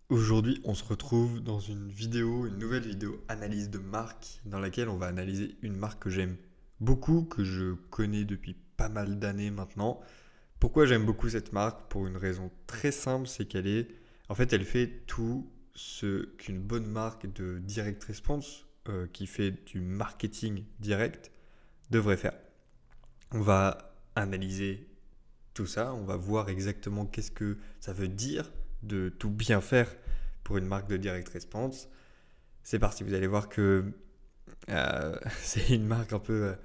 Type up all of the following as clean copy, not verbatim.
Aujourd'hui, on se retrouve dans une nouvelle vidéo analyse de marque, dans laquelle on va analyser une marque que j'aime beaucoup, que je connais depuis pas mal d'années maintenant. Pourquoi j'aime beaucoup cette marque? Pour une raison très simple, c'est elle fait tout ce qu'une bonne marque de direct response, qui fait du marketing direct, devrait faire. On va analyser tout ça, on va voir exactement qu'est-ce que ça veut dire de tout bien faire pour une marque de direct response. C'est parti, vous allez voir que c'est une marque un peu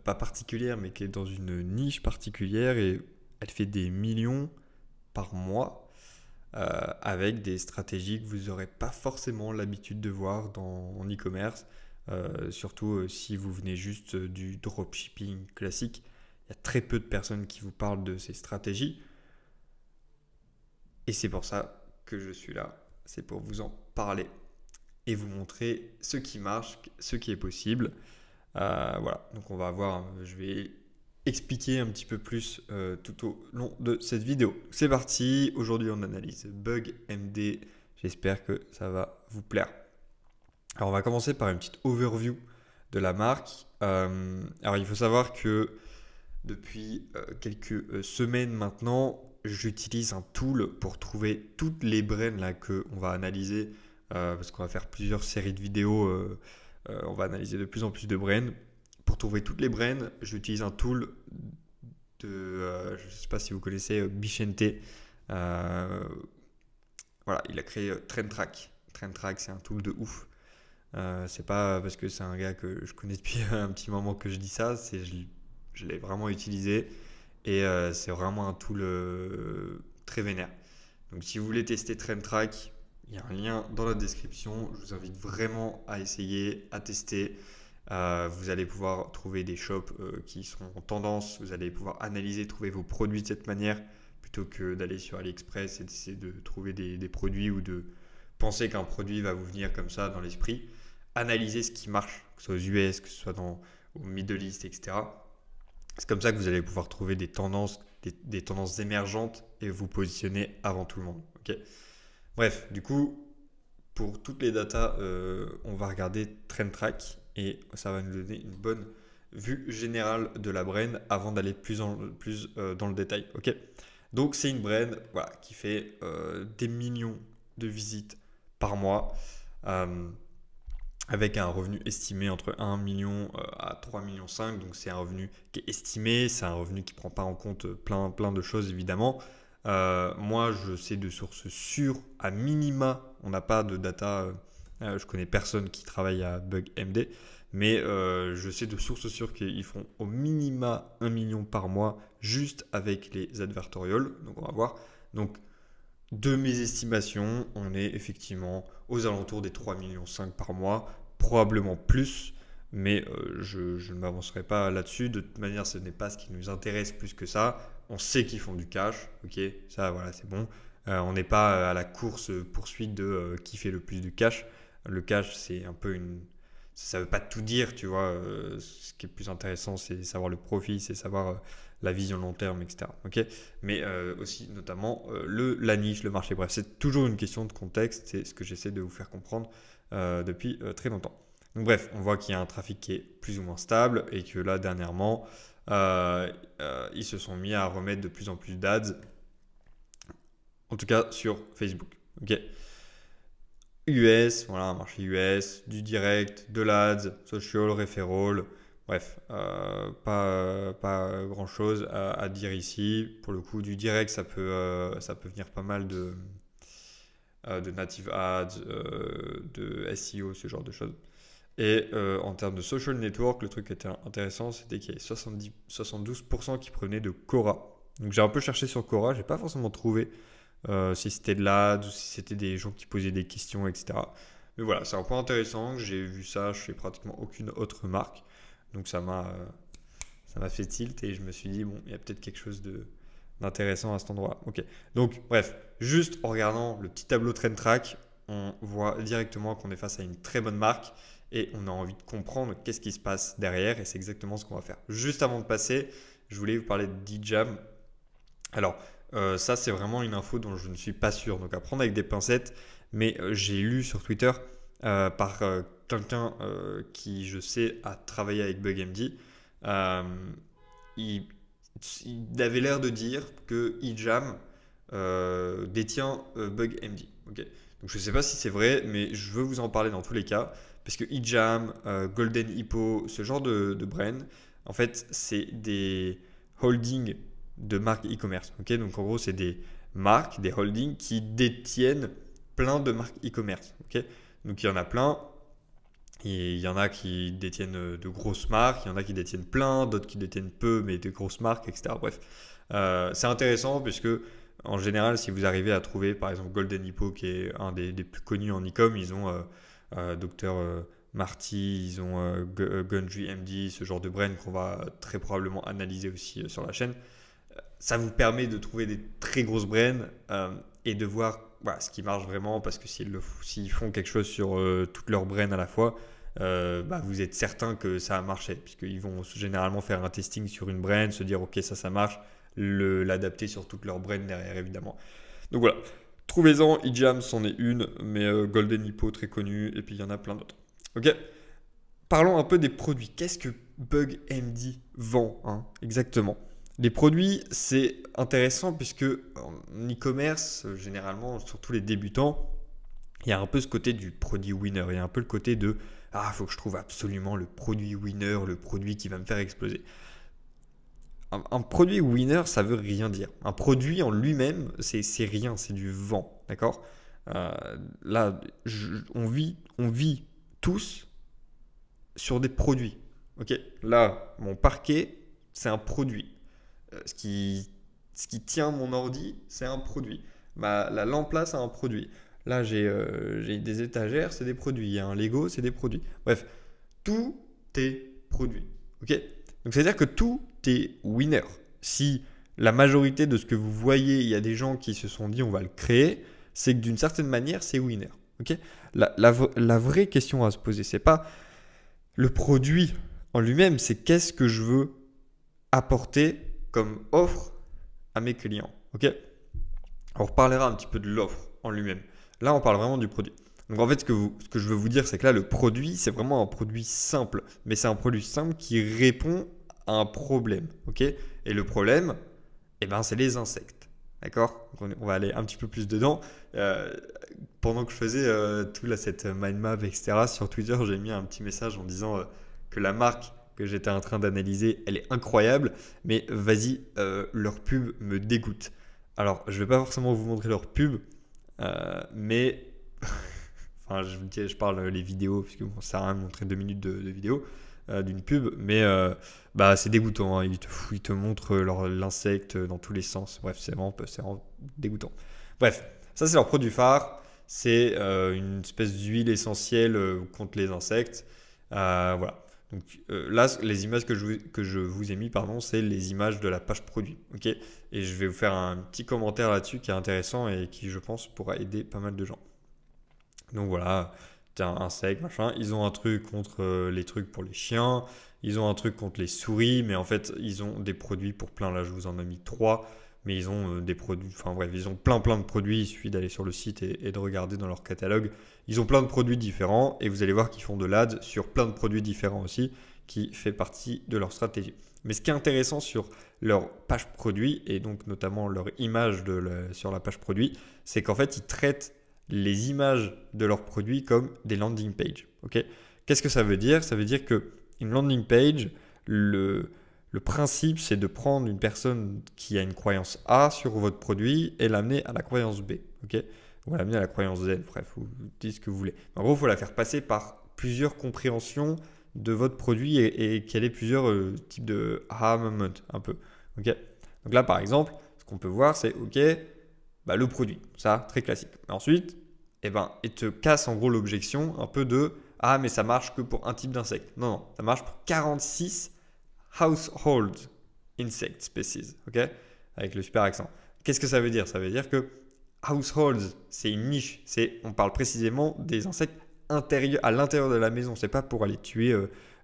pas particulière, mais qui est dans une niche particulière et elle fait des millions par mois avec des stratégies que vous n'aurez pas forcément l'habitude de voir en e-commerce, surtout si vous venez juste du dropshipping classique. Il y a très peu de personnes qui vous parlent de ces stratégies. Et c'est pour ça que je suis là. C'est pour vous en parler et vous montrer ce qui marche, ce qui est possible. Voilà, donc on va voir, je vais expliquer un petit peu plus tout au long de cette vidéo. C'est parti, aujourd'hui on analyse Bug MD. J'espère que ça va vous plaire. Alors on va commencer par une petite overview de la marque. Alors il faut savoir que depuis quelques semaines maintenant, j'utilise un tool pour trouver toutes les brands là qu'on va analyser, parce qu'on va faire plusieurs séries de vidéos, on va analyser de plus en plus de brands. Pour trouver toutes les brands, j'utilise un tool je ne sais pas si vous connaissez Bichente. Voilà, il a créé TrendTrack. TrendTrack, c'est un tool de ouf. C'est pas parce que c'est un gars que je connais depuis un petit moment que je dis ça, je l'ai vraiment utilisé et c'est vraiment un tool très vénère. Donc si vous voulez tester TrendTrack, il y a un lien dans la description. Je vous invite vraiment à essayer, à tester. Vous allez pouvoir trouver des shops qui sont en tendance. Vous allez pouvoir analyser, trouver vos produits de cette manière plutôt que d'aller sur AliExpress et d'essayer de trouver des produits ou de penser qu'un produit va vous venir comme ça dans l'esprit. Analysez ce qui marche, que ce soit aux US, que ce soit au Middle East, etc. C'est comme ça que vous allez pouvoir trouver des tendances émergentes et vous positionner avant tout le monde. Ok. Bref, du coup, pour toutes les datas, on va regarder TrendTrack et ça va nous donner une bonne vue générale de la brand avant d'aller plus dans le détail. Ok. Donc c'est une brand, voilà, qui fait des millions de visites par mois, euh, avec un revenu estimé entre 1 million à 3 millions 5. Donc c'est un revenu qui est estimé, c'est un revenu qui ne prend pas en compte plein de choses évidemment. Moi je sais de sources sûres, à minima, on n'a pas de data, je connais personne qui travaille à BugMD, mais je sais de sources sûres qu'ils font au minima 1 million par mois juste avec les advertorials. Donc on va voir. Donc de mes estimations, on est effectivement aux alentours des 3,5 millions par mois, probablement plus, mais je ne m'avancerai pas là-dessus. De toute manière, ce n'est pas ce qui nous intéresse plus que ça. On sait qu'ils font du cash, ok, ça voilà, c'est bon. On n'est pas à la course poursuite de qui fait le plus de cash. Le cash, c'est un peu une. Ça ne veut pas tout dire, tu vois. Ce qui est plus intéressant, c'est savoir le profit, c'est savoir la vision long terme, etc. Ok. Mais aussi notamment la niche, le marché. Bref, c'est toujours une question de contexte, c'est ce que j'essaie de vous faire comprendre depuis très longtemps. Donc bref, on voit qu'il y a un trafic qui est plus ou moins stable et que là dernièrement, ils se sont mis à remettre de plus en plus d'ads, en tout cas sur Facebook. Ok. US, voilà, un marché US, du direct, de l'ads, social, referral. Bref, pas grand chose à dire ici. Pour le coup, du direct, ça peut venir pas mal de native ads, de SEO, ce genre de choses. Et en termes de social network, le truc qui était intéressant, c'était qu'il y avait 72% qui prenaient de Quora. Donc j'ai un peu cherché sur Quora, j'ai pas forcément trouvé si c'était de l'ad ou si c'était des gens qui posaient des questions, etc. Mais voilà, c'est un point intéressant. J'ai vu ça chez pratiquement aucune autre marque. Donc ça m'a fait tilt et je me suis dit, bon, il y a peut-être quelque chose d'intéressant à cet endroit. Ok. Donc, bref, juste en regardant le petit tableau Trend Track, on voit directement qu'on est face à une très bonne marque et on a envie de comprendre qu'est-ce qui se passe derrière et c'est exactement ce qu'on va faire. Juste avant de passer, je voulais vous parler de DJam. Alors, ça, c'est vraiment une info dont je ne suis pas sûr. Donc, à prendre avec des pincettes. mais j'ai lu sur Twitter par quelqu'un qui, je sais, a travaillé avec BugMD. Euh, il, il avait l'air de dire que Ijam détient BugMD. Ok. Donc je ne sais pas si c'est vrai, mais je veux vous en parler dans tous les cas, parce que Ijam, Golden Hippo, ce genre de brain, en fait, c'est des holdings de marques e-commerce. Ok. Donc en gros, c'est des marques, des holdings qui détiennent plein de marques e-commerce. Ok. Donc il y en a plein. Et il y en a qui détiennent de grosses marques, il y en a qui détiennent plein, d'autres qui détiennent peu, mais de grosses marques, etc. Bref, c'est intéressant puisque en général, si vous arrivez à trouver par exemple Golden Hippo, qui est un des plus connus en e-com, ils ont Dr Marty, ils ont Gundry MD, ce genre de brand qu'on va très probablement analyser aussi sur la chaîne. Ça vous permet de trouver des très grosses brands et de voir voilà, ce qui marche vraiment, parce que s'ils font quelque chose sur toutes leurs brands à la fois, vous êtes certain que ça a marché, puisqu'ils vont généralement faire un testing sur une brand, se dire ok ça marche, l'adapter sur toutes leurs brands derrière évidemment. Donc voilà, trouvez-en, Ijam c'en est une, mais Golden Hippo très connu, et puis il y en a plein d'autres. Ok, parlons un peu des produits. Qu'est-ce que BugMD vend exactement? Les produits, c'est intéressant puisque en e-commerce, généralement, surtout les débutants, il y a un peu ce côté du produit winner. Il y a un peu le côté de ah, il faut que je trouve absolument le produit winner, le produit qui va me faire exploser. Un produit winner, ça veut rien dire. Un produit en lui-même, c'est rien, c'est du vent, d'accord. Là, on vit tous sur des produits. Ok, là, mon parquet, c'est un produit. Ce qui tient mon ordi, c'est un produit. La lampe là, c'est un produit. Là, j'ai des étagères, c'est des produits. Il y a un Lego, c'est des produits. Bref, tout est produit. Ok. Donc, c'est-à-dire que tout est winner. Si la majorité de ce que vous voyez, il y a des gens qui se sont dit on va le créer, c'est que d'une certaine manière, c'est winner. Ok. La vraie question à se poser, c'est pas le produit en lui-même, c'est qu'est-ce que je veux apporter comme offre à mes clients. Ok. On reparlera un petit peu de l'offre en lui-même. Là, on parle vraiment du produit. Donc en fait, ce que je veux vous dire, c'est que là, le produit, c'est vraiment un produit simple. Mais c'est un produit simple qui répond à un problème. Ok. Et le problème, c'est les insectes. D'accord. On va aller un petit peu plus dedans. Pendant que je faisais cette mind map, etc., sur Twitter, j'ai mis un petit message en disant que la marque que j'étais en train d'analyser, elle est incroyable, mais vas-y, leur pub me dégoûte. Alors, je vais pas forcément vous montrer leur pub, mais enfin, je parle les vidéos, parce que bon, ça sert à rien de montrer 2 minutes de vidéo d'une pub, mais c'est dégoûtant. Ils te montrent l'insecte dans tous les sens. Bref, c'est vraiment dégoûtant. Bref, ça c'est leur produit phare. C'est une espèce d'huile essentielle contre les insectes. Voilà. Donc là, les images que je vous ai mis, pardon, c'est les images de la page produit. Ok. Et je vais vous faire un petit commentaire là-dessus qui est intéressant et qui, je pense, pourra aider pas mal de gens. Donc voilà, t'as un insecte, machin. Ils ont un truc contre les trucs pour les chiens. Ils ont un truc contre les souris, mais en fait, ils ont des produits pour plein. Là, je vous en ai mis 3, mais ils ont des produits. Enfin bref, ils ont plein de produits. Il suffit d'aller sur le site et de regarder dans leur catalogue. Ils ont plein de produits différents et vous allez voir qu'ils font de l'ad sur plein de produits différents aussi, qui fait partie de leur stratégie. Mais ce qui est intéressant sur leur page produit et donc notamment leur image sur la page produit, c'est qu'en fait, ils traitent les images de leurs produits comme des landing pages. Okay. Qu'est-ce que ça veut dire? Ça veut dire qu'une landing page, le principe, c'est de prendre une personne qui a une croyance A sur votre produit et l'amener à la croyance B. Okay, ou l'amener à la croyance Z. Bref, vous dites ce que vous voulez. En gros, il faut la faire passer par plusieurs compréhensions de votre produit et qu'elle ait plusieurs types de aha moment un peu. Okay. Donc là, par exemple, ce qu'on peut voir, c'est OK, le produit. Ça, très classique. Ensuite, il te casse en gros l'objection un peu de ah, mais ça marche que pour un type d'insecte. Non, ça marche pour 46 household insect species. OK, avec le super accent. Qu'est-ce que ça veut dire? Ça veut dire que households, c'est une niche. On parle précisément des insectes à l'intérieur de la maison. C'est pas pour aller tuer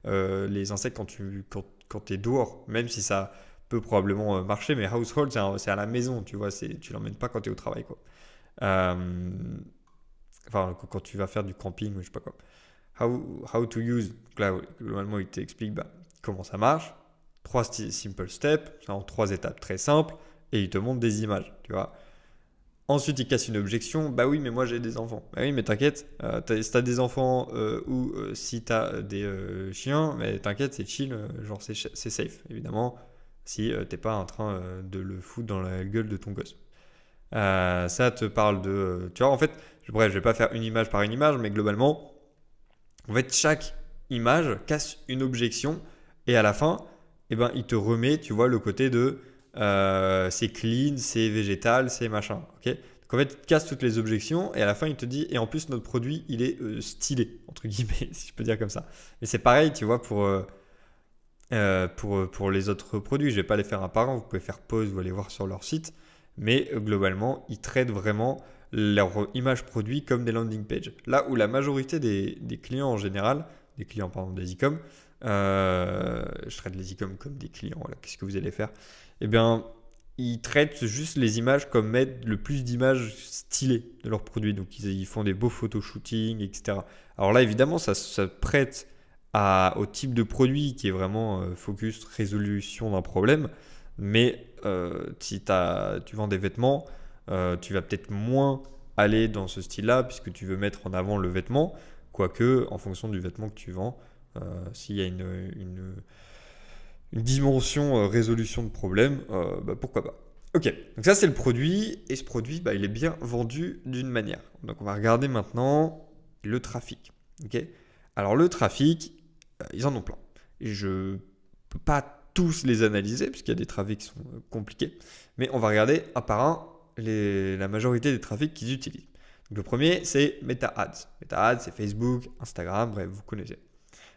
les insectes quand tu es dehors, même si ça peut probablement marcher, mais household, c'est à la maison, tu vois, tu l'emmènes pas quand tu es au travail, quoi. enfin, quand tu vas faire du camping ou je sais pas quoi. How to use. Donc là, globalement, il t'explique comment ça marche. 3 simple steps, en 3 étapes très simples, et il te montre des images, tu vois. Ensuite, il casse une objection. Bah oui, mais moi j'ai des enfants. Bah oui, mais t'inquiète, si t'as des enfants ou si t'as des chiens, mais t'inquiète, c'est chill, genre c'est safe, évidemment, si t'es pas en train de le foutre dans la gueule de ton gosse. Ça te parle de. Tu vois, en fait, bref, je vais pas faire une image par une image, mais globalement, en fait, chaque image casse une objection et à la fin, eh ben, il te remet, tu vois, le côté de c'est clean, c'est végétal, c'est machin. Ok. Donc en fait, il te casse toutes les objections et à la fin, il te dit et en plus, notre produit, il est stylé, entre guillemets, si je peux dire comme ça. Mais c'est pareil, tu vois, pour les autres produits. Je vais pas les faire un par un, vous pouvez faire pause ou aller voir sur leur site. Mais globalement, ils traitent vraiment leur image produit comme des landing pages. Là où la majorité des clients en général, des clients pardon, des e-com, je traite les e-com comme des clients, voilà, qu'est-ce que vous allez faire? Eh bien, ils traitent juste les images comme mettre le plus d'images stylées de leurs produits. Donc ils font des beaux photoshooting, etc. Alors là, évidemment, ça prête au type de produit qui est vraiment focus résolution d'un problème. Mais si tu vends des vêtements, tu vas peut-être moins aller dans ce style-là puisque tu veux mettre en avant le vêtement, quoique en fonction du vêtement que tu vends, s'il y a une dimension résolution de problème, pourquoi pas. Ok, donc ça c'est le produit et ce produit il est bien vendu d'une manière. Donc on va regarder maintenant le trafic. Ok, alors le trafic, ils en ont plein. Et je ne peux pas tous les analyser, puisqu'il y a des trafics qui sont compliqués. Mais on va regarder un par un la majorité des trafics qu'ils utilisent. Donc, le premier, c'est Meta Ads. Meta Ads, c'est Facebook, Instagram, bref, vous connaissez.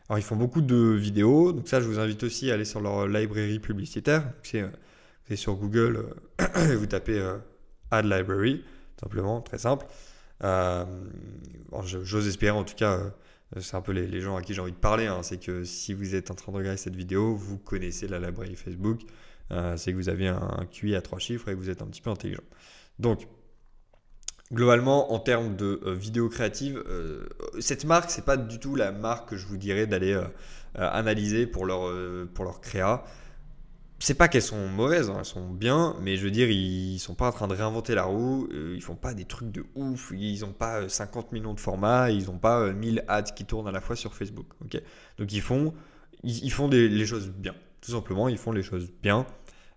Alors, ils font beaucoup de vidéos. Donc ça, je vous invite aussi à aller sur leur librairie publicitaire. C'est sur Google, vous tapez Ad Library, simplement, très simple. J'ose espérer en tout cas, c'est un peu les gens à qui j'ai envie de parler, hein, c'est que si vous êtes en train de regarder cette vidéo, vous connaissez la librairie Facebook, c'est que vous avez un QI à 3 chiffres et que vous êtes un petit peu intelligent. Donc, globalement, en termes de vidéo créative, cette marque, c'est pas du tout la marque que je vous dirais d'aller analyser pour leur créa. C'est pas qu'elles sont mauvaises, hein, elles sont bien, mais je veux dire, ils sont pas en train de réinventer la roue, ils font pas des trucs de ouf, ils ont pas 50 millions de formats, ils ont pas 1000 ads qui tournent à la fois sur Facebook. Ok. Donc ils font les choses bien, tout simplement, ils font les choses bien.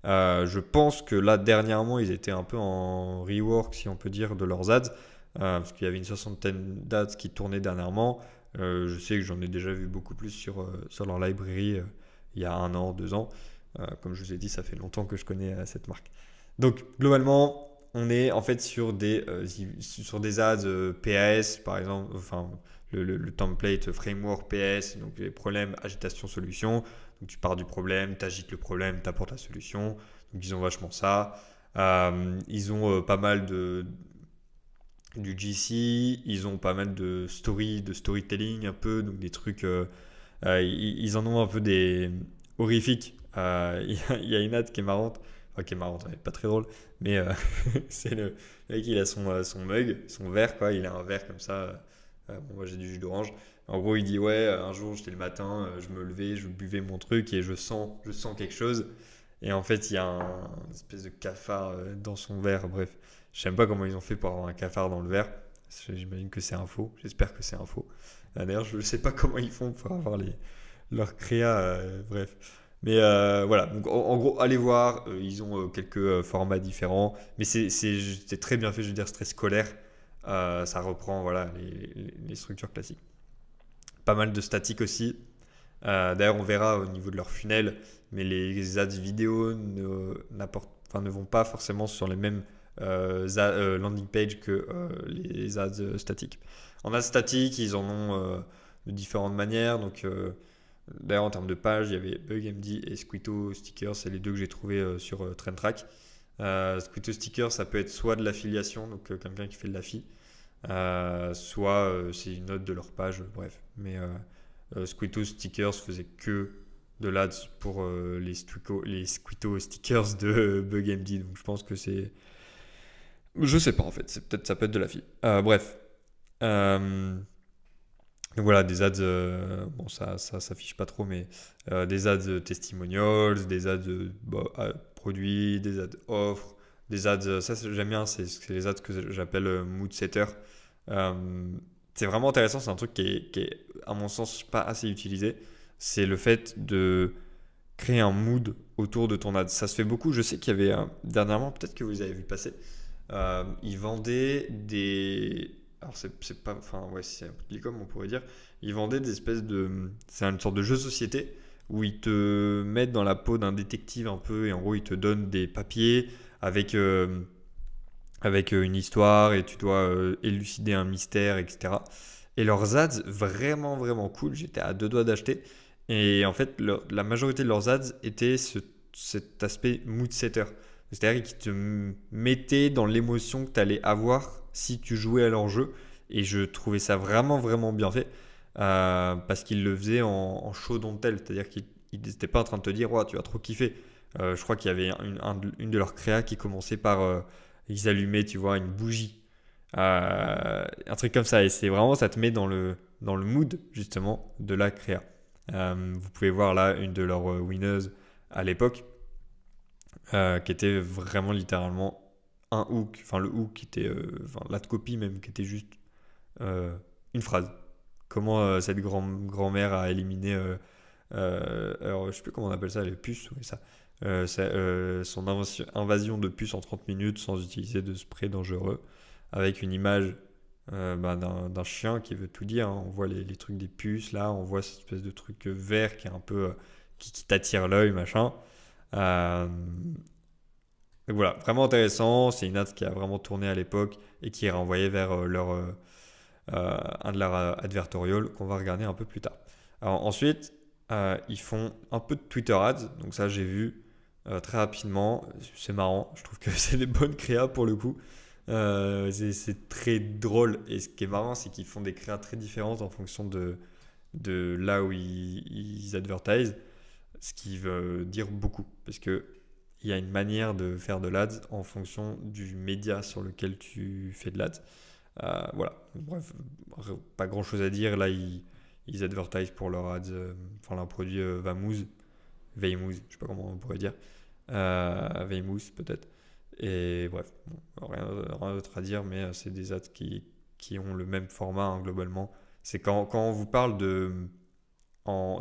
Je pense que là, dernièrement, ils étaient un peu en rework, si on peut dire, de leurs ads, parce qu'il y avait une soixantaine d'ads qui tournaient dernièrement. Je sais que j'en ai déjà vu beaucoup plus sur leur librairie il y a 1 an, 2 ans. Comme je vous ai dit, ça fait longtemps que je connais cette marque. Donc, globalement, on est en fait sur des ads PAS, par exemple, enfin, le template framework PAS, donc les problèmes, agitation, solution. Donc, tu pars du problème, tu agites le problème, tu apportes la solution. Donc, ils ont vachement ça. Ils ont pas mal du GC, ils ont pas mal de storytelling un peu, donc des trucs, ils en ont un peu des horrifiques. Il y a une ad qui est marrante, enfin qui est marrante, ouais, pas très drôle, mais c'est le mec, il a son mug, son verre, quoi, il a un verre comme ça. Bon, moi j'ai du jus d'orange. En gros, il dit ouais, un jour j'étais le matin, je me levais, je buvais mon truc et je sens quelque chose. Et en fait, il y a une espèce de cafard dans son verre. Bref, je sais même pas comment ils ont fait pour avoir un cafard dans le verre. J'imagine que c'est un faux. J'espère que c'est un faux. D'ailleurs, je ne sais pas comment ils font pour avoir leur créa. Bref. Mais voilà, donc en gros, allez voir, ils ont quelques formats différents, mais c'est très bien fait, je veux dire, c'est très scolaire. Ça reprend voilà, les structures classiques. Pas mal de statiques aussi. D'ailleurs, on verra au niveau de leur funnel, mais les ads vidéo ne vont pas forcément sur les mêmes landing page que les ads statiques. En ads statiques, ils en ont de différentes manières. Donc, d'ailleurs, en termes de page, il y avait BugMD et Squito Stickers, c'est les deux que j'ai trouvés sur TrendTrack. Squito Stickers, ça peut être soit de l'affiliation, donc quelqu'un qui fait de l'affi, soit c'est une note de leur page, bref. Mais Squito Stickers faisait que de l'ads pour les Squito Stickers de BugMD, donc je pense que c'est. Je sais pas en fait, ça peut être de l'affi. Bref. Euh, donc voilà, des ads, bon ça s'affiche pas trop, mais des ads testimonials, des ads produits, des ads offres, des ads, j'aime bien, c'est les ads que j'appelle mood setter. Euh, c'est vraiment intéressant, c'est un truc qui est, à mon sens, pas assez utilisé. C'est le fait de créer un mood autour de ton ad. Ça se fait beaucoup, je sais qu'il y avait dernièrement, peut-être que vous avez vu passer, ils vendaient des. Alors, c'est pas. Enfin, ouais, c'est un peu de l'e-com, on pourrait dire. Ils vendaient des espèces de. C'est une sorte de jeu de société où ils te mettent dans la peau d'un détective un peu et en gros, ils te donnent des papiers avec, une histoire et tu dois élucider un mystère, etc. Et leurs ads, vraiment, vraiment cool. J'étais à deux doigts d'acheter. Et en fait, la majorité de leurs ads était cet aspect mood setter. C'est-à-dire qu'ils te mettaient dans l'émotion que tu allais avoir si tu jouais à leur jeu. Et je trouvais ça vraiment, vraiment bien fait. Parce qu'ils le faisaient en show don't tell. C'est-à-dire qu'ils n'étaient pas en train de te dire, ouais, tu vas trop kiffer. Je crois qu'il y avait une de leurs créas qui commençait par ils allumaient, tu vois, une bougie. Un truc comme ça. Et c'est vraiment, ça te met dans le mood, justement, de la créa. Vous pouvez voir là une de leurs winners à l'époque, qui était vraiment littéralement un hook, enfin le hook qui était, enfin la copie même, qui était juste une phrase. Comment cette grand-mère a éliminé, alors je sais plus comment on appelle ça, les puces, oui ça. Son invasion de puces en 30 minutes sans utiliser de spray dangereux, avec une image d'un chien qui veut tout dire, hein. On voit les trucs des puces là, on voit cette espèce de truc vert qui est un peu qui t'attire l'œil, machin. Euh, donc voilà, vraiment intéressant. C'est une ad qui a vraiment tourné à l'époque et qui est renvoyée vers un de leurs advertorials qu'on va regarder un peu plus tard. Alors ensuite, ils font un peu de Twitter ads. Donc ça, j'ai vu très rapidement. C'est marrant. Je trouve que c'est des bonnes créas pour le coup. C'est très drôle. Et ce qui est marrant, c'est qu'ils font des créas très différentes en fonction de là où ils advertisent. Ce qui veut dire beaucoup. Parce que il y a une manière de faire de l'ads en fonction du média sur lequel tu fais de l'ads. Voilà, bref, pas grand chose à dire. Là, ils advertisent pour leur ads, enfin leur produit Veimouze, je sais pas comment on pourrait dire. Veimouze peut-être. Et bref, bon, rien d'autre à dire, mais c'est des ads qui ont le même format hein, globalement. C'est quand on vous parle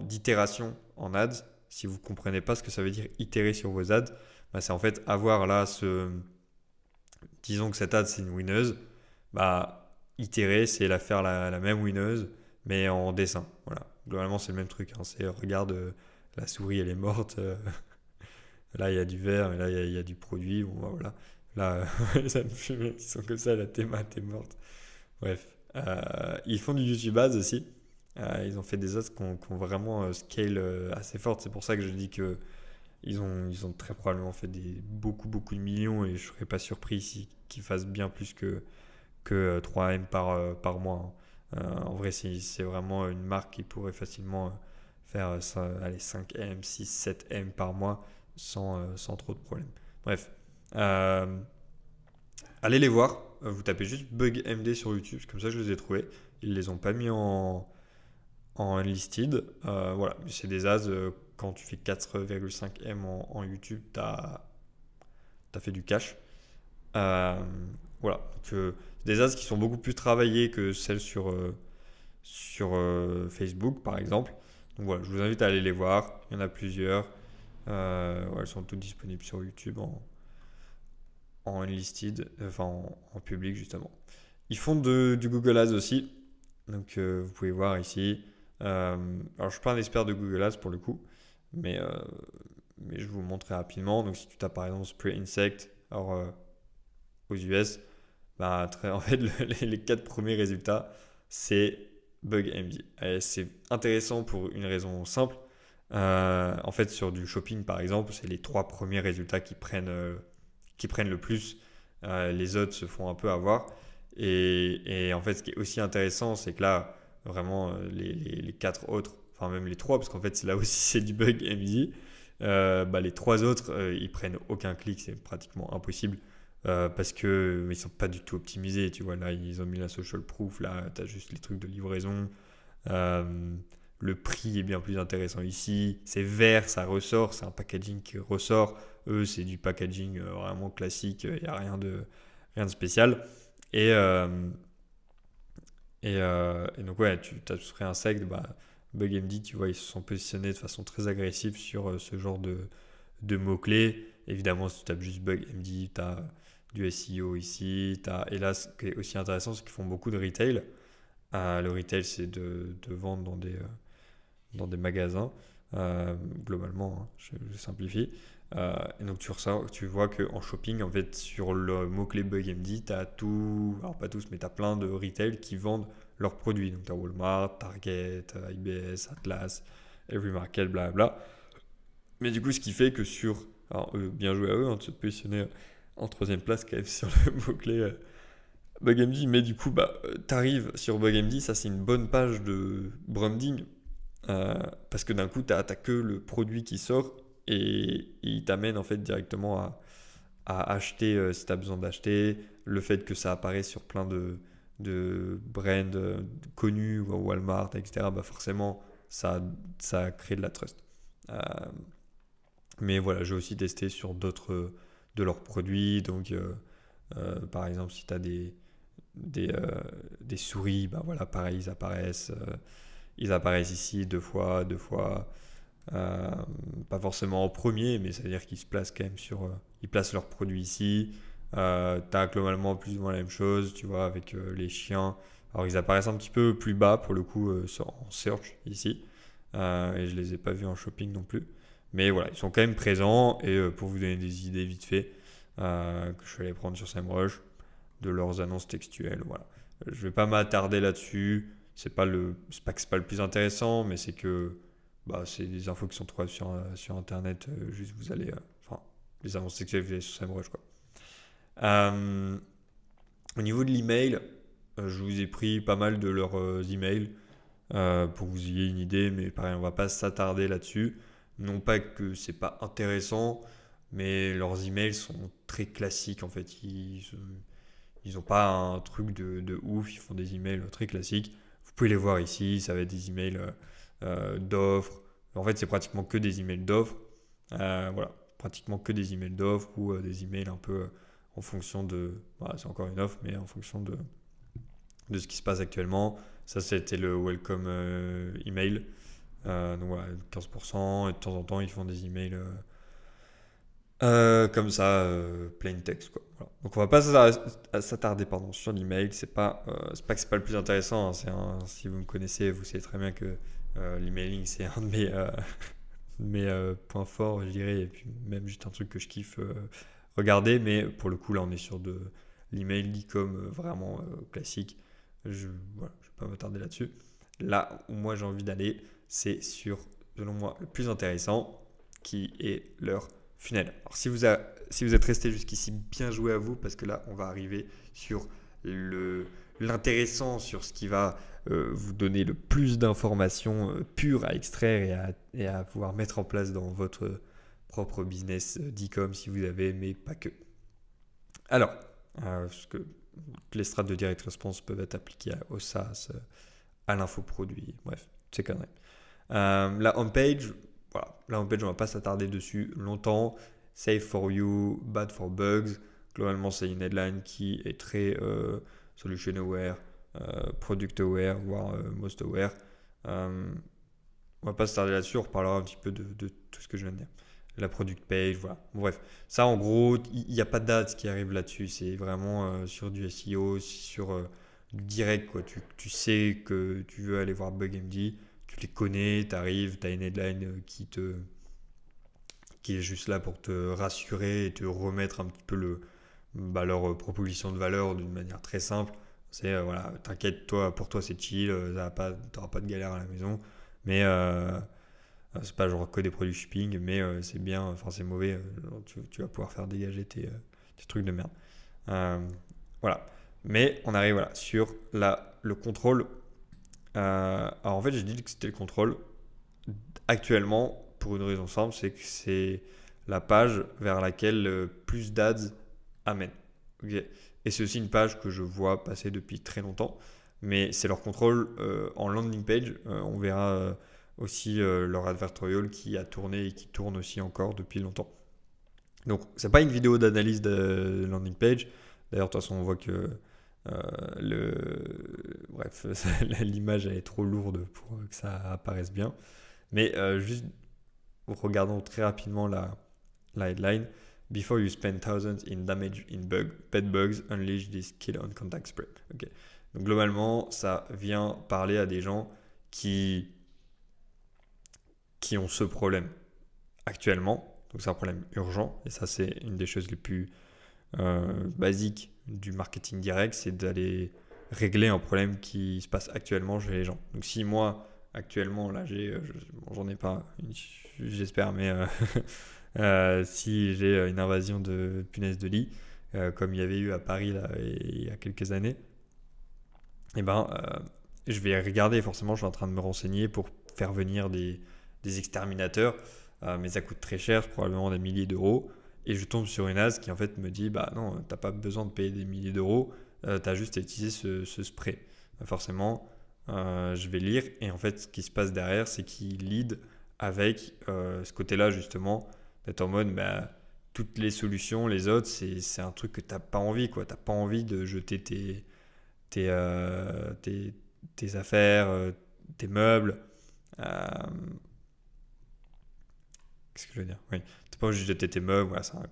d'itération en ads, si vous ne comprenez pas ce que ça veut dire itérer sur vos ads, bah, c'est en fait avoir là disons que cette ad c'est une winneuse, bah itérer c'est faire la même winneuse mais en dessin. Voilà, globalement c'est le même truc, hein. C'est regarde la souris elle est morte, là il y a du vert et là il y a du produit, bon bah, voilà. Là ça me fume, ils sont comme ça, la théma est morte. Bref, ils font du YouTube Ads aussi. Ils ont fait des ads qui ont vraiment scale assez forte. C'est pour ça que je dis que ils ont très probablement fait beaucoup, beaucoup de millions et je serais pas surpris qu'ils fassent bien plus que 3M par mois, hein. En vrai, c'est vraiment une marque qui pourrait facilement faire allez, 5M, 6, 7M par mois sans trop de problèmes. Bref, euh, allez les voir. Vous tapez juste Bug MD sur YouTube, comme ça je les ai trouvés. Ils les ont pas mis en unlisted. Voilà, mais c'est des as. Quand tu fais 4,5 M en YouTube, t'as fait du cash. Euh, voilà, donc, des as qui sont beaucoup plus travaillées que celles sur Facebook, par exemple. Donc voilà, je vous invite à aller les voir. Il y en a plusieurs. Ouais, elles sont toutes disponibles sur YouTube en unlisted, enfin en public justement. Ils font du Google Ads aussi. Donc vous pouvez voir ici. Alors je ne suis pas un expert de Google Ads pour le coup, mais je vais vous montrer rapidement. Donc si tu tapes par exemple Spray Insect alors, aux US, bah, en fait les 4 premiers résultats c'est BugMD. Et c'est intéressant pour une raison simple. En fait sur du shopping par exemple, c'est les 3 premiers résultats qui prennent le plus. Les autres se font un peu avoir. Et en fait, ce qui est aussi intéressant, c'est que là, vraiment, les quatre autres, enfin même les trois, parce qu'en fait, là aussi, c'est du bug MD. Bah, les trois autres, ils prennent aucun clic, c'est pratiquement impossible. parce que ils sont pas du tout optimisés. Tu vois, là, ils ont mis la social proof. Là, tu as juste les trucs de livraison. Euh, le prix est bien plus intéressant ici. C'est vert, ça ressort. C'est un packaging qui ressort. Eux, c'est du packaging vraiment classique. Il n'y a rien de spécial. Et, euh, et donc, ouais, tu as pris un sec. Bah, BugMD, tu vois, ils se sont positionnés de façon très agressive sur ce genre de mots-clés. Évidemment, si tu tapes juste BugMD, tu as du SEO ici. Et là, ce qui est aussi intéressant, c'est qu'ils font beaucoup de retail. Le retail, c'est de vendre dans des magasins, globalement, hein, je simplifie. Et donc tu vois qu'en shopping, en fait, sur le mot-clé BugMD, tu as tout, alors pas tous, mais tu as plein de retail qui vendent leurs produits. Donc tu as Walmart, Target, IBS, Atlas, Every Market, blablabla. Mais du coup, ce qui fait que alors bien joué à eux, hein, de se positionner en troisième place quand même sur le mot-clé BugMD. Mais du coup, bah, t'arrives sur BugMD, ça c'est une bonne page de branding. Parce que d'un coup, tu n'as que le produit qui sort et il t'amène en fait directement à acheter si tu as besoin d'acheter. Le fait que ça apparaît sur plein de brands connus, Walmart, etc., bah forcément, ça crée de la trust. Euh, mais voilà, j'ai aussi testé sur d'autres de leurs produits. Donc, par exemple, si tu as des, euh, des souris, bah voilà, pareil, ils apparaissent ici deux fois. Euh, Pas forcément en premier, mais ça veut dire qu'ils se placent quand même ils placent leurs produits ici. T'as globalement plus ou moins la même chose, tu vois, avec les chiens. Alors ils apparaissent un petit peu plus bas pour le coup en search ici. Et je les ai pas vus en shopping non plus. Mais voilà, ils sont quand même présents. Et pour vous donner des idées vite fait, que je vais aller prendre sur SEMrush, de leurs annonces textuelles. Voilà. Je vais pas m'attarder là-dessus. C'est pas que c'est pas le plus intéressant, mais c'est que bah, c'est des infos qui sont trouvables sur Internet. Juste vous allez, enfin, les annonces textuelles vous allez sur SEMrush quoi. Euh, Au niveau de l'email, je vous ai pris pas mal de leurs emails pour que vous ayez une idée, mais pareil, on va pas s'attarder là-dessus. Non pas que c'est pas intéressant, mais leurs emails sont très classiques en fait. Ils n'ont pas un truc de ouf, ils font des emails très classiques. Vous pouvez les voir ici, ça va être des emails d'offres. En fait, c'est pratiquement que des emails d'offres. Voilà, pratiquement que des emails d'offres ou des emails un peu en fonction voilà, c'est encore une offre, mais en fonction de ce qui se passe actuellement. Ça, c'était le welcome email. Donc voilà, 15%. Et de temps en temps, ils font des emails comme ça, plain text quoi. Voilà. Donc on va pas s'attarder pardon, sur l'email. C'est pas que c'est pas le plus intéressant. Hein. Si vous me connaissez, vous savez très bien que l'emailing c'est un de mes points forts, je dirais, et puis même juste un truc que je kiffe regarder. Mais pour le coup là, on est sur de l'email l'e-com vraiment classique. Je Voilà, je vais pas m'attarder là-dessus. Là où moi j'ai envie d'aller, c'est sur, selon moi, le plus intéressant, qui est leur funnel. Alors si vous êtes resté jusqu'ici, bien joué à vous, parce que là, on va arriver sur l'intéressant, sur ce qui va vous donner le plus d'informations pures à extraire et à pouvoir mettre en place dans votre propre business d'e-com si vous avez, mais pas que. Alors, parce que les strates de direct response peuvent être appliquées au SaaS, à l'infoproduit, bref, c'est conneries. La homepage, voilà, la homepage, on va pas s'attarder dessus longtemps. Safe for you, bad for bugs. Globalement, c'est une headline qui est très solution aware, product aware, voire most aware. On va pas s'attarder là-dessus, on reparlera un petit peu de tout ce que je viens de dire. La product page, voilà. Bon, bref, ça en gros, il n'y a pas de date qui arrive là-dessus. C'est vraiment sur du SEO, sur du direct. Quoi. Tu sais que tu veux aller voir BugMD, tu les connais, tu arrives, tu as une headline qui est juste là pour te rassurer et te remettre un petit peu leur proposition de valeur d'une manière très simple. C'est voilà, t'inquiète, pour toi c'est chill, t'auras pas de galère à la maison. Mais c'est pas genre que des produits shipping, mais c'est bien, enfin c'est mauvais, tu vas pouvoir faire dégager tes trucs de merde. Euh, voilà. Mais on arrive voilà, sur le contrôle. Alors en fait, j'ai dit que c'était le contrôle. Actuellement, pour une raison simple, c'est que c'est la page vers laquelle plus d'ads amènent. Ok. Et c'est aussi une page que je vois passer depuis très longtemps, mais c'est leur contrôle en landing page. On verra aussi leur advertorial qui a tourné et qui tourne aussi encore depuis longtemps. Donc, c'est pas une vidéo d'analyse de landing page. D'ailleurs, de toute façon, on voit que euh, le... bref, l'image elle est trop lourde pour que ça apparaisse bien. Mais juste regardons très rapidement la headline. Before you spend thousands in damage in pet bugs, unleash this kill on contact spray. Ok. Donc globalement, ça vient parler à des gens qui, qui ont ce problème actuellement. Donc c'est un problème urgent et ça c'est une des choses les plus basiques du marketing direct, c'est d'aller régler un problème qui se passe actuellement chez les gens. Donc si moi actuellement là bon, j'en ai pas, j'espère, mais si j'ai une invasion de punaises de lit, comme il y avait eu à Paris là, il y a quelques années, et ben, je vais regarder, forcément, je suis en train de me renseigner pour faire venir des exterminateurs, mais ça coûte très cher, probablement des milliers d'euros, et je tombe sur une as qui en fait me dit, bah non, t'as pas besoin de payer des milliers d'euros, t'as juste à utiliser ce spray. Forcément, je vais lire, et en fait, ce qui se passe derrière, c'est qu'il lead avec ce côté-là, justement, d'être en mode, bah, toutes les solutions, les autres, c'est un truc que t'as pas envie, quoi. T'as pas envie de jeter tes, euh, tes, tes affaires, tes meubles. euh, Qu'est-ce que je veux dire? Oui, t'es pas obligé de jeter tes meubles, voilà, c'est un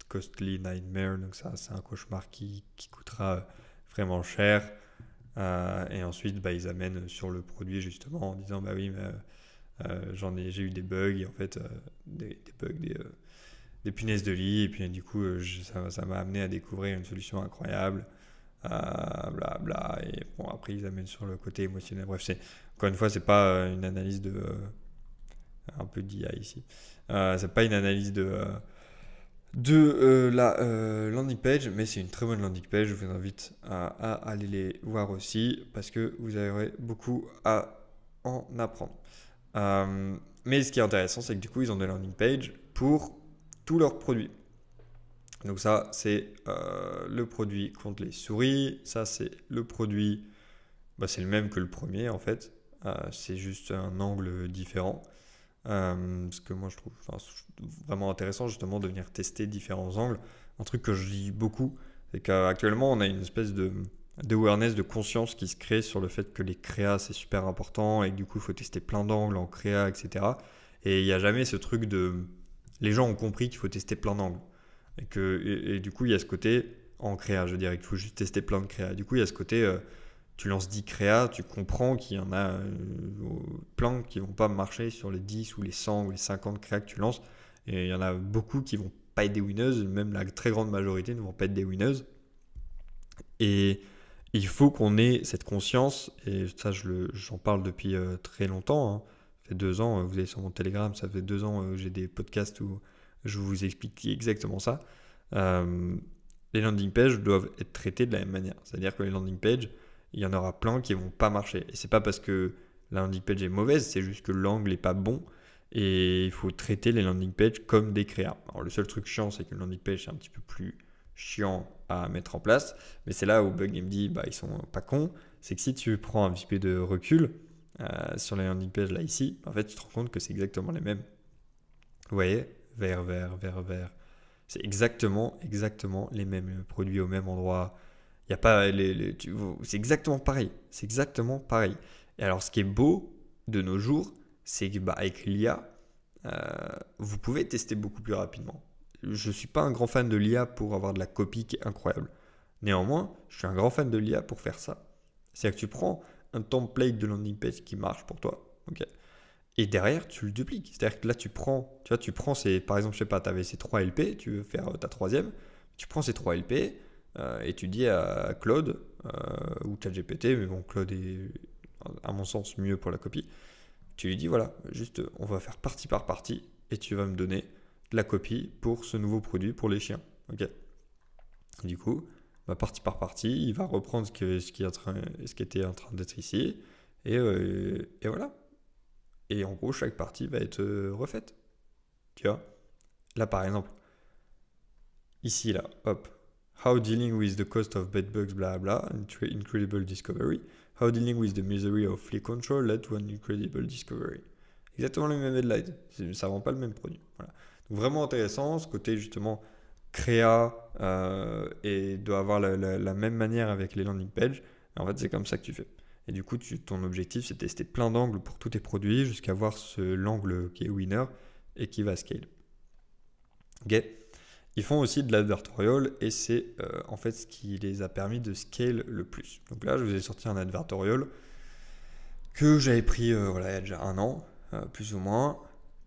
costly nightmare, donc ça, c'est un cauchemar qui coûtera vraiment cher. Et ensuite, bah, ils amènent sur le produit justement en disant bah oui, mais j'ai eu des bugs, et en fait, des bugs, des punaises de lit, et puis du coup, ça m'a amené à découvrir une solution incroyable. Bla bla, et bon, après ils amènent sur le côté émotionnel. Bref, encore une fois, c'est pas une analyse de un peu d'IA ici. C'est pas une analyse de la landing page, mais c'est une très bonne landing page. Je vous invite à aller les voir aussi parce que vous aurez beaucoup à en apprendre. Mais ce qui est intéressant, c'est que du coup, ils ont des landing pages pour tous leurs produits. Donc ça, c'est le produit contre les souris. Ça, c'est le produit, bah, c'est le même que le premier en fait. C'est juste un angle différent. Ce que moi je trouve vraiment intéressant justement de venir tester différents angles. Un truc que je lis beaucoup, c'est qu'actuellement on a une espèce d'awareness, de conscience qui se crée sur le fait que les créas c'est super important et que du coup il faut tester plein d'angles en créa, etc. Et il n'y a jamais ce truc de... Les gens ont compris qu'il faut tester plein d'angles. Et du coup il y a ce côté en créa, je dirais qu'il faut juste tester plein de créas. Du coup il y a ce côté... tu lances 10 créas, tu comprends qu'il y en a plein qui vont pas marcher sur les 10 ou les 100 ou les 50 créas que tu lances. Et il y en a beaucoup qui vont pas être des winners, même la très grande majorité ne vont pas être des winners. Et il faut qu'on ait cette conscience, et ça j'en parle depuis très longtemps. Hein. Ça fait 2 ans, vous avez sur mon Telegram, ça fait 2 ans j'ai des podcasts où je vous explique exactement ça. Euh, les landing pages doivent être traitées de la même manière. C'est-à-dire que les landing pages, il y en aura plein qui vont pas marcher. Et c'est pas parce que la landing page est mauvaise, c'est juste que l'angle est pas bon. Et il faut traiter les landing pages comme des créas. Alors le seul truc chiant, c'est que le landing page c'est un petit peu plus chiant à mettre en place. Mais c'est là où Bug me dit, bah ils sont pas cons. C'est que si tu prends un petit peu de recul sur les landing pages là ici, en fait tu te rends compte que c'est exactement les mêmes. Vous voyez, vert, vert, vert, vert. C'est exactement les mêmes produits au même endroit. Il y a pas c'est exactement pareil. C'est exactement pareil. Et alors, ce qui est beau de nos jours, c'est que bah, avec l'IA, vous pouvez tester beaucoup plus rapidement. Je ne suis pas un grand fan de l'IA pour avoir de la copie qui est incroyable. Néanmoins, je suis un grand fan de l'IA pour faire ça. C'est-à-dire que tu prends un template de landing page qui marche pour toi, ok, et derrière, tu le dupliques. C'est-à-dire que là, tu prends ces, par exemple, je sais pas, tu avais ces 3 LP, tu veux faire ta troisième, tu prends ces 3 LP et tu dis à Claude ou ChatGPT, mais bon, Claude est, à mon sens, mieux pour la copie. Tu lui dis, voilà, juste, on va faire partie par partie et tu vas me donner de la copie pour ce nouveau produit pour les chiens. Ok. Du coup, bah, partie par partie, il va reprendre ce qui était en train d'être ici et voilà. Et en gros, chaque partie va être refaite. Tu vois. Là, par exemple, ici, là, hop, How dealing with the cost of bedbugs, blah blah, incredible discovery. How dealing with the misery of flea control led to an incredible discovery. Exactement le même headline, ça rend pas le même produit. Voilà. Donc vraiment intéressant, ce côté justement créa et doit avoir la même manière avec les landing pages. En fait, c'est comme ça que tu fais. Et du coup, ton objectif, c'est de tester plein d'angles pour tous tes produits jusqu'à voir l'angle qui est winner et qui va scale. Ok. Ils font aussi de l'advertorial et c'est en fait ce qui les a permis de scale le plus. Donc là, je vous ai sorti un advertorial que j'avais pris voilà, il y a déjà 1 an, plus ou moins,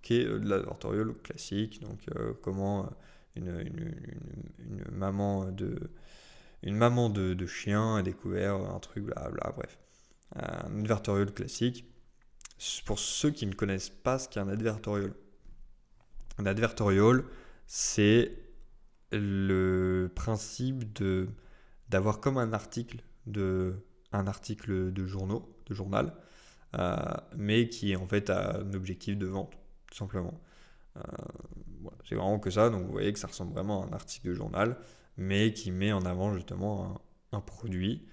qui est de l'advertorial classique. Donc comment une maman de chien a découvert un truc, blabla, bref. Un advertorial classique. Pour ceux qui ne connaissent pas ce qu'est un advertorial c'est le principe d'avoir comme un article de journal, mais qui en fait a un objectif de vente, tout simplement. Voilà, c'est vraiment que ça, donc vous voyez que ça ressemble vraiment à un article de journal, mais qui met en avant justement un produit.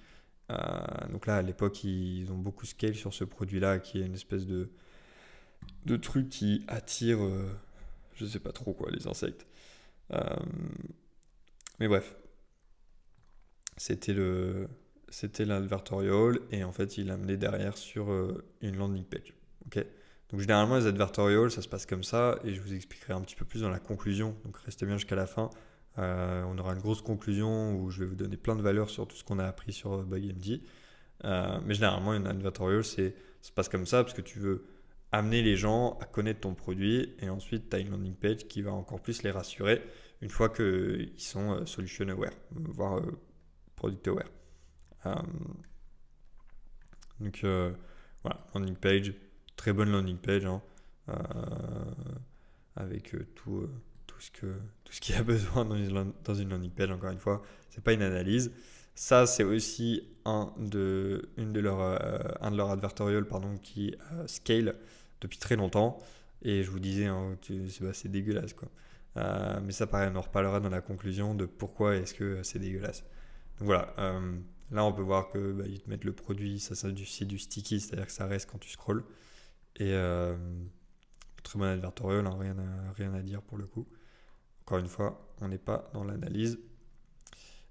Donc là, à l'époque, ils ont beaucoup scale sur ce produit-là, qui est une espèce de truc qui attire, je sais pas trop quoi, les insectes. Mais bref, c'était l'advertorial et en fait, il l'a amené derrière sur une landing page. Ok. Donc généralement, les advertorials, ça se passe comme ça et je vous expliquerai un petit peu plus dans la conclusion. Donc restez bien jusqu'à la fin. On aura une grosse conclusion où je vais vous donner plein de valeurs sur tout ce qu'on a appris sur BugMD. Mais généralement, une advertorial, ça se passe comme ça parce que tu veux amener les gens à connaître ton produit et ensuite tu as une landing page qui va encore plus les rassurer une fois qu'ils sont solution aware, voire product aware. Donc voilà, landing page, très bonne landing page, hein, avec tout ce qu'il y a besoin dans une landing page. Encore une fois, c'est pas une analyse. Ça, c'est aussi un de leurs advertorials qui scale depuis très longtemps. Et je vous disais, hein, c'est dégueulasse, quoi. Mais ça, pareil, on en reparlera dans la conclusion de pourquoi est-ce que c'est dégueulasse. Donc voilà, là on peut voir que ils te mettent le produit, ça c'est du sticky, c'est-à-dire que ça reste quand tu scrolls. Et très bon advertorial, hein, rien à dire pour le coup. Encore une fois, on n'est pas dans l'analyse.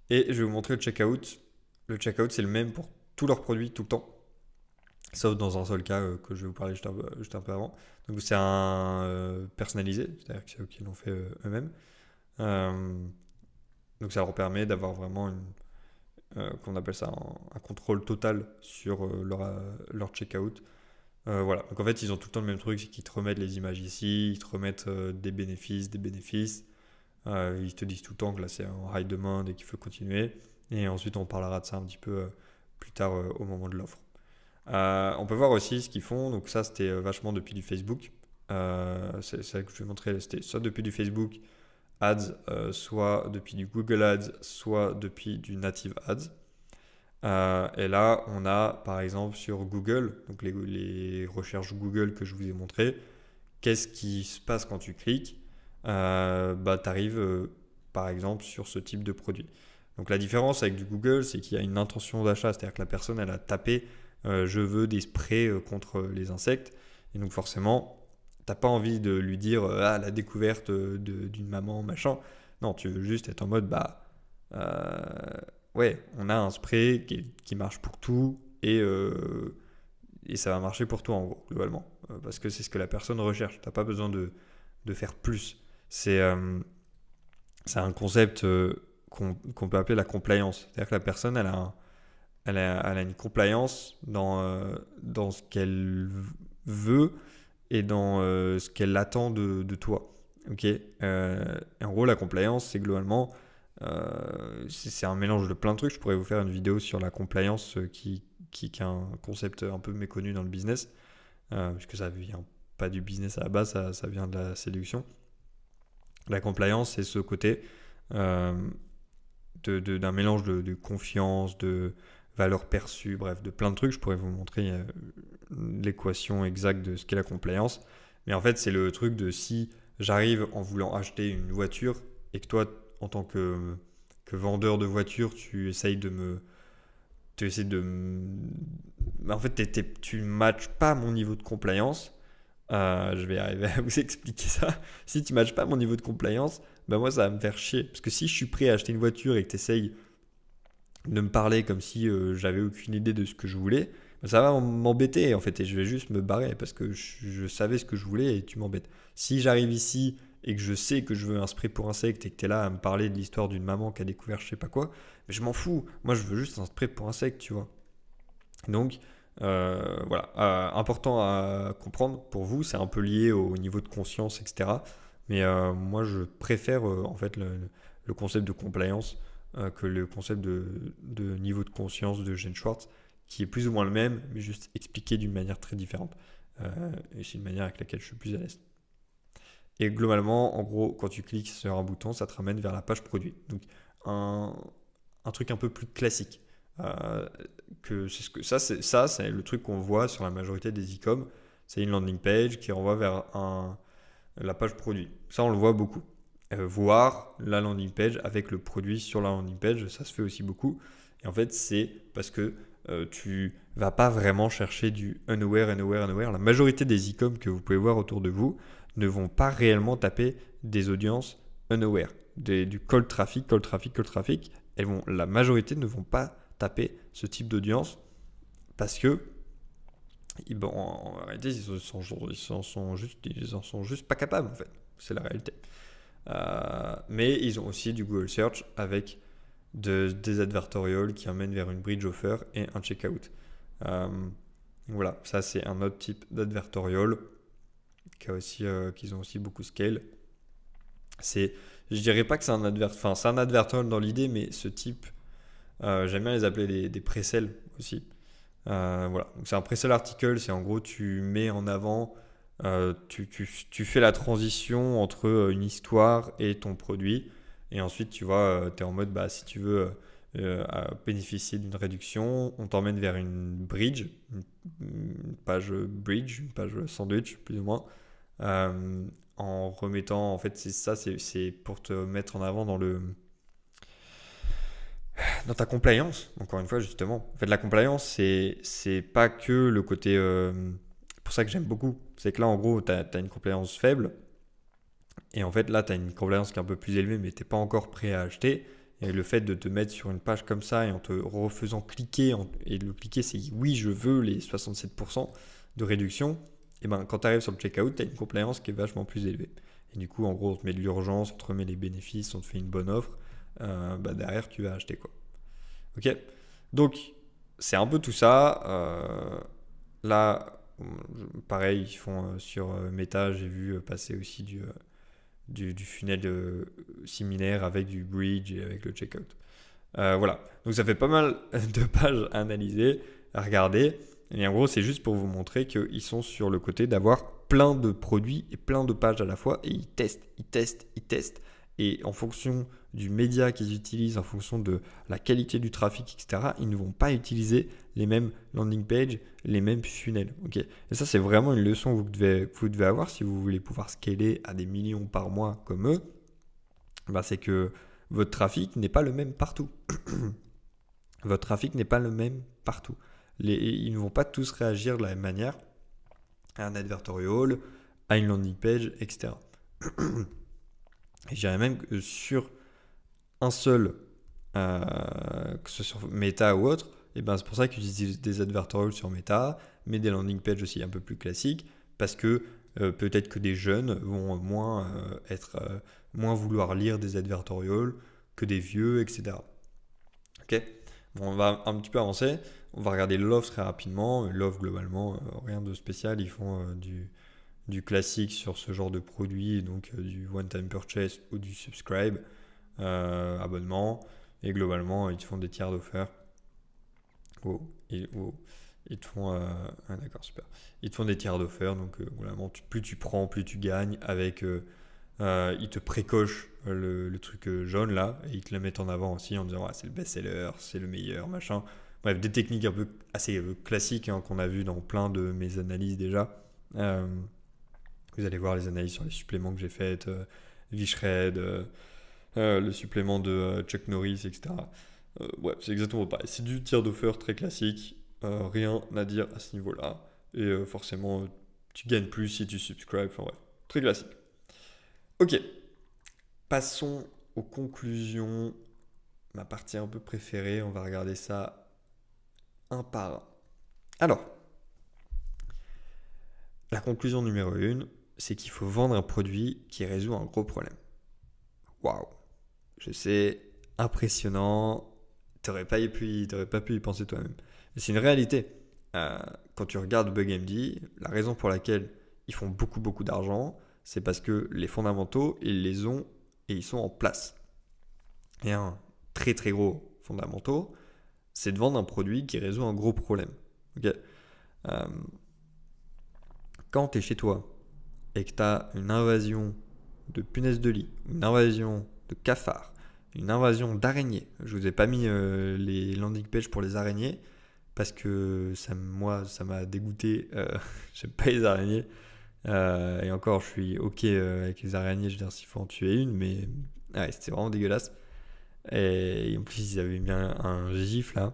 Et je vais vous montrer le checkout. Le checkout, c'est le même pour tous leurs produits tout le temps. Sauf dans un seul cas que je vais vous parler juste un peu avant. Donc c'est un personnalisé, c'est-à-dire que c'est eux qui l'ont fait eux-mêmes. Donc ça leur permet d'avoir vraiment qu'on appelle ça un contrôle total sur leur checkout. Voilà, donc en fait ils ont tout le temps le même truc, c'est qu'ils te remettent les images ici, ils te remettent des bénéfices. Ils te disent tout le temps que là c'est en high demand et qu'il faut continuer. Et ensuite on parlera de ça un petit peu plus tard au moment de l'offre. On peut voir aussi ce qu'ils font, donc ça c'était vachement depuis du Facebook. C'est ça que je vais montrer, c'était soit depuis du Facebook Ads, soit depuis du Google Ads, soit depuis du Native Ads. Et là, on a par exemple sur Google, donc les recherches Google que je vous ai montré, qu'est-ce qui se passe quand tu cliques? Tu arrives par exemple sur ce type de produit. Donc la différence avec du Google, c'est qu'il y a une intention d'achat, c'est-à-dire que la personne elle a tapé je veux des sprays contre les insectes, et donc forcément t'as pas envie de lui dire la découverte d'une maman machin. Non, tu veux juste être en mode ouais, on a un spray qui marche pour tout et ça va marcher pour toi en gros globalement parce que c'est ce que la personne recherche. T'as pas besoin de faire plus. C'est un concept qu'on peut appeler la compliance. C'est-à-dire que la personne elle a une compliance dans ce qu'elle veut et dans ce qu'elle attend de toi. Ok. Et en gros, la compliance, c'est globalement, c'est un mélange de plein de trucs. Je pourrais vous faire une vidéo sur la compliance qui est un concept un peu méconnu dans le business, puisque ça vient pas du business à la base, ça vient de la séduction. La compliance, c'est ce côté d'un mélange de confiance, de valeur perçue, bref, de plein de trucs. Je pourrais vous montrer l'équation exacte de ce qu'est la compliance. Mais en fait, c'est le truc de si j'arrive en voulant acheter une voiture et que toi, en tant que que vendeur de voitures, tu essayes de me... Tu essaies de... En fait, tu ne matches pas mon niveau de compliance. Je vais arriver à vous expliquer ça. Si tu ne matches pas mon niveau de compliance, ben moi, ça va me faire chier. Parce que si je suis prêt à acheter une voiture et que tu essayes de me parler comme si j'avais aucune idée de ce que je voulais, ben ça va m'embêter en fait. Et je vais juste me barrer parce que je savais ce que je voulais et tu m'embêtes. Si j'arrive ici et que je sais que je veux un spray pour insectes et que tu es là à me parler de l'histoire d'une maman qui a découvert je sais pas quoi, mais je m'en fous. Moi, je veux juste un spray pour insectes, tu vois. Donc, voilà, important à comprendre pour vous, c'est un peu lié au niveau de conscience, etc. Mais moi, je préfère en fait le concept de compliance que le concept de niveau de conscience de Gene Schwartz, qui est plus ou moins le même, mais juste expliqué d'une manière très différente. Et c'est une manière avec laquelle je suis plus à l'aise. Et globalement, en gros, quand tu cliques sur un bouton, ça te ramène vers la page produit. Donc, un, un truc un peu plus classique. Euh, c'est le truc qu'on voit sur la majorité des e-com. C'est une landing page qui renvoie vers la page produit. Ça, on le voit beaucoup. Voir la landing page avec le produit sur la landing page, ça se fait aussi beaucoup. Et en fait, c'est parce que tu vas pas vraiment chercher du unaware, unaware, unaware. La majorité des e-com que vous pouvez voir autour de vous ne vont pas réellement taper des audiences unaware, du cold traffic, cold traffic, cold traffic. La majorité ne vont pas taper ce type d'audience parce que en réalité, ils en sont juste pas capables en fait. C'est la réalité. Mais ils ont aussi du Google Search avec des advertorials qui amènent vers une bridge offer et un checkout. Voilà, ça c'est un autre type d'advertorial qu'ils ont aussi beaucoup scale. Je dirais pas que c'est c'est un advertorial dans l'idée, mais ce type, j'aime bien les appeler des pre-sell aussi. Voilà, donc c'est un pre-sell article, c'est en gros tu mets en avant, tu fais la transition entre une histoire et ton produit, et ensuite tu vois, tu es en mode, bah, si tu veux bénéficier d'une réduction, on t'emmène vers une bridge, une page bridge, une page sandwich plus ou moins, en remettant, en fait c'est pour te mettre en avant dans ta compliance, encore une fois, justement. En fait, la compliance, c'est pas que le côté. Pour ça que j'aime beaucoup. C'est que là, en gros, tu as une compliance faible. Et en fait, là, tu as une compliance qui est un peu plus élevée, mais tu n'es pas encore prêt à acheter. Et le fait de te mettre sur une page comme ça et en te refaisant cliquer, et le cliquer, c'est oui, je veux les 67% de réduction. Et ben, quand tu arrives sur le checkout, tu as une compliance qui est vachement plus élevée. Et du coup, en gros, on te met de l'urgence, on te remet les bénéfices, on te fait une bonne offre. Bah, derrière, tu vas acheter quoi. Ok, donc c'est un peu tout ça. Là, pareil, ils font sur Meta, j'ai vu passer aussi du funnel similaire avec du bridge et avec le checkout. Voilà, donc ça fait pas mal de pages à analyser, à regarder. Et en gros, c'est juste pour vous montrer qu'ils sont sur le côté d'avoir plein de produits et plein de pages à la fois et ils testent, ils testent, ils testent. Et en fonction du média qu'ils utilisent, en fonction de la qualité du trafic, etc., ils ne vont pas utiliser les mêmes landing pages, les mêmes funnels. Okay, et ça, c'est vraiment une leçon que vous devez avoir si vous voulez pouvoir scaler à des millions par mois comme eux. Bah, c'est que votre trafic n'est pas le même partout. Votre trafic n'est pas le même partout. Ils ne vont pas tous réagir de la même manière à un advertorial, à une landing page, etc. Et je dirais même que sur un seul, que ce soit sur Meta ou autre, et ben c'est pour ça qu'ils utilisent des advertorials sur Meta, mais des landing pages aussi un peu plus classiques, parce que peut-être que des jeunes vont moins vouloir lire des advertorials que des vieux, etc. Ok, bon, on va un petit peu avancer. On va regarder l'offre très rapidement. L'offre globalement, rien de spécial. Ils font du classique sur ce genre de produit, donc du one-time purchase ou du subscribe, abonnement. Et globalement, ils te font des tiers d'offert. Ils te font, d'accord, super. Ils te font des tiers d'offert, donc globalement, plus tu prends, plus tu gagnes. Ils te précochent le truc jaune là, et ils te le mettent en avant aussi en disant ah, c'est le best-seller, c'est le meilleur, machin. Bref, des techniques un peu assez classiques hein, qu'on a vu dans plein de mes analyses déjà. Vous allez voir les analyses sur les suppléments que j'ai faites, Vishred, le supplément de Chuck Norris, etc. Ouais, c'est exactement pareil. C'est du tiers d'offer très classique. Rien à dire à ce niveau-là. Et forcément, tu gagnes plus si tu subscribes. Enfin bref, très classique. Ok, passons aux conclusions. Ma partie un peu préférée, on va regarder ça un par un. Alors, la conclusion numéro 1, c'est qu'il faut vendre un produit qui résout un gros problème. Waouh, je sais, impressionnant. T'aurais pas pu y penser toi-même. Mais c'est une réalité. Euh, Quand tu regardes BugMD, la raison pour laquelle ils font beaucoup d'argent, c'est parce que les fondamentaux, ils les ont et ils sont en place. Et un très gros fondamentaux, c'est de vendre un produit qui résout un gros problème. Ok. Euh, Quand tu es chez toi et que tu as une invasion de punaises de lit, une invasion de cafards, une invasion d'araignées, je vous ai pas mis les landing pages pour les araignées parce que moi, ça m'a dégoûté. J'aime pas les araignées. Et encore, je suis ok avec les araignées, je veux dire, s'il faut en tuer une, mais ouais, c'était vraiment dégueulasse. Et en plus, ils avaient mis un gif là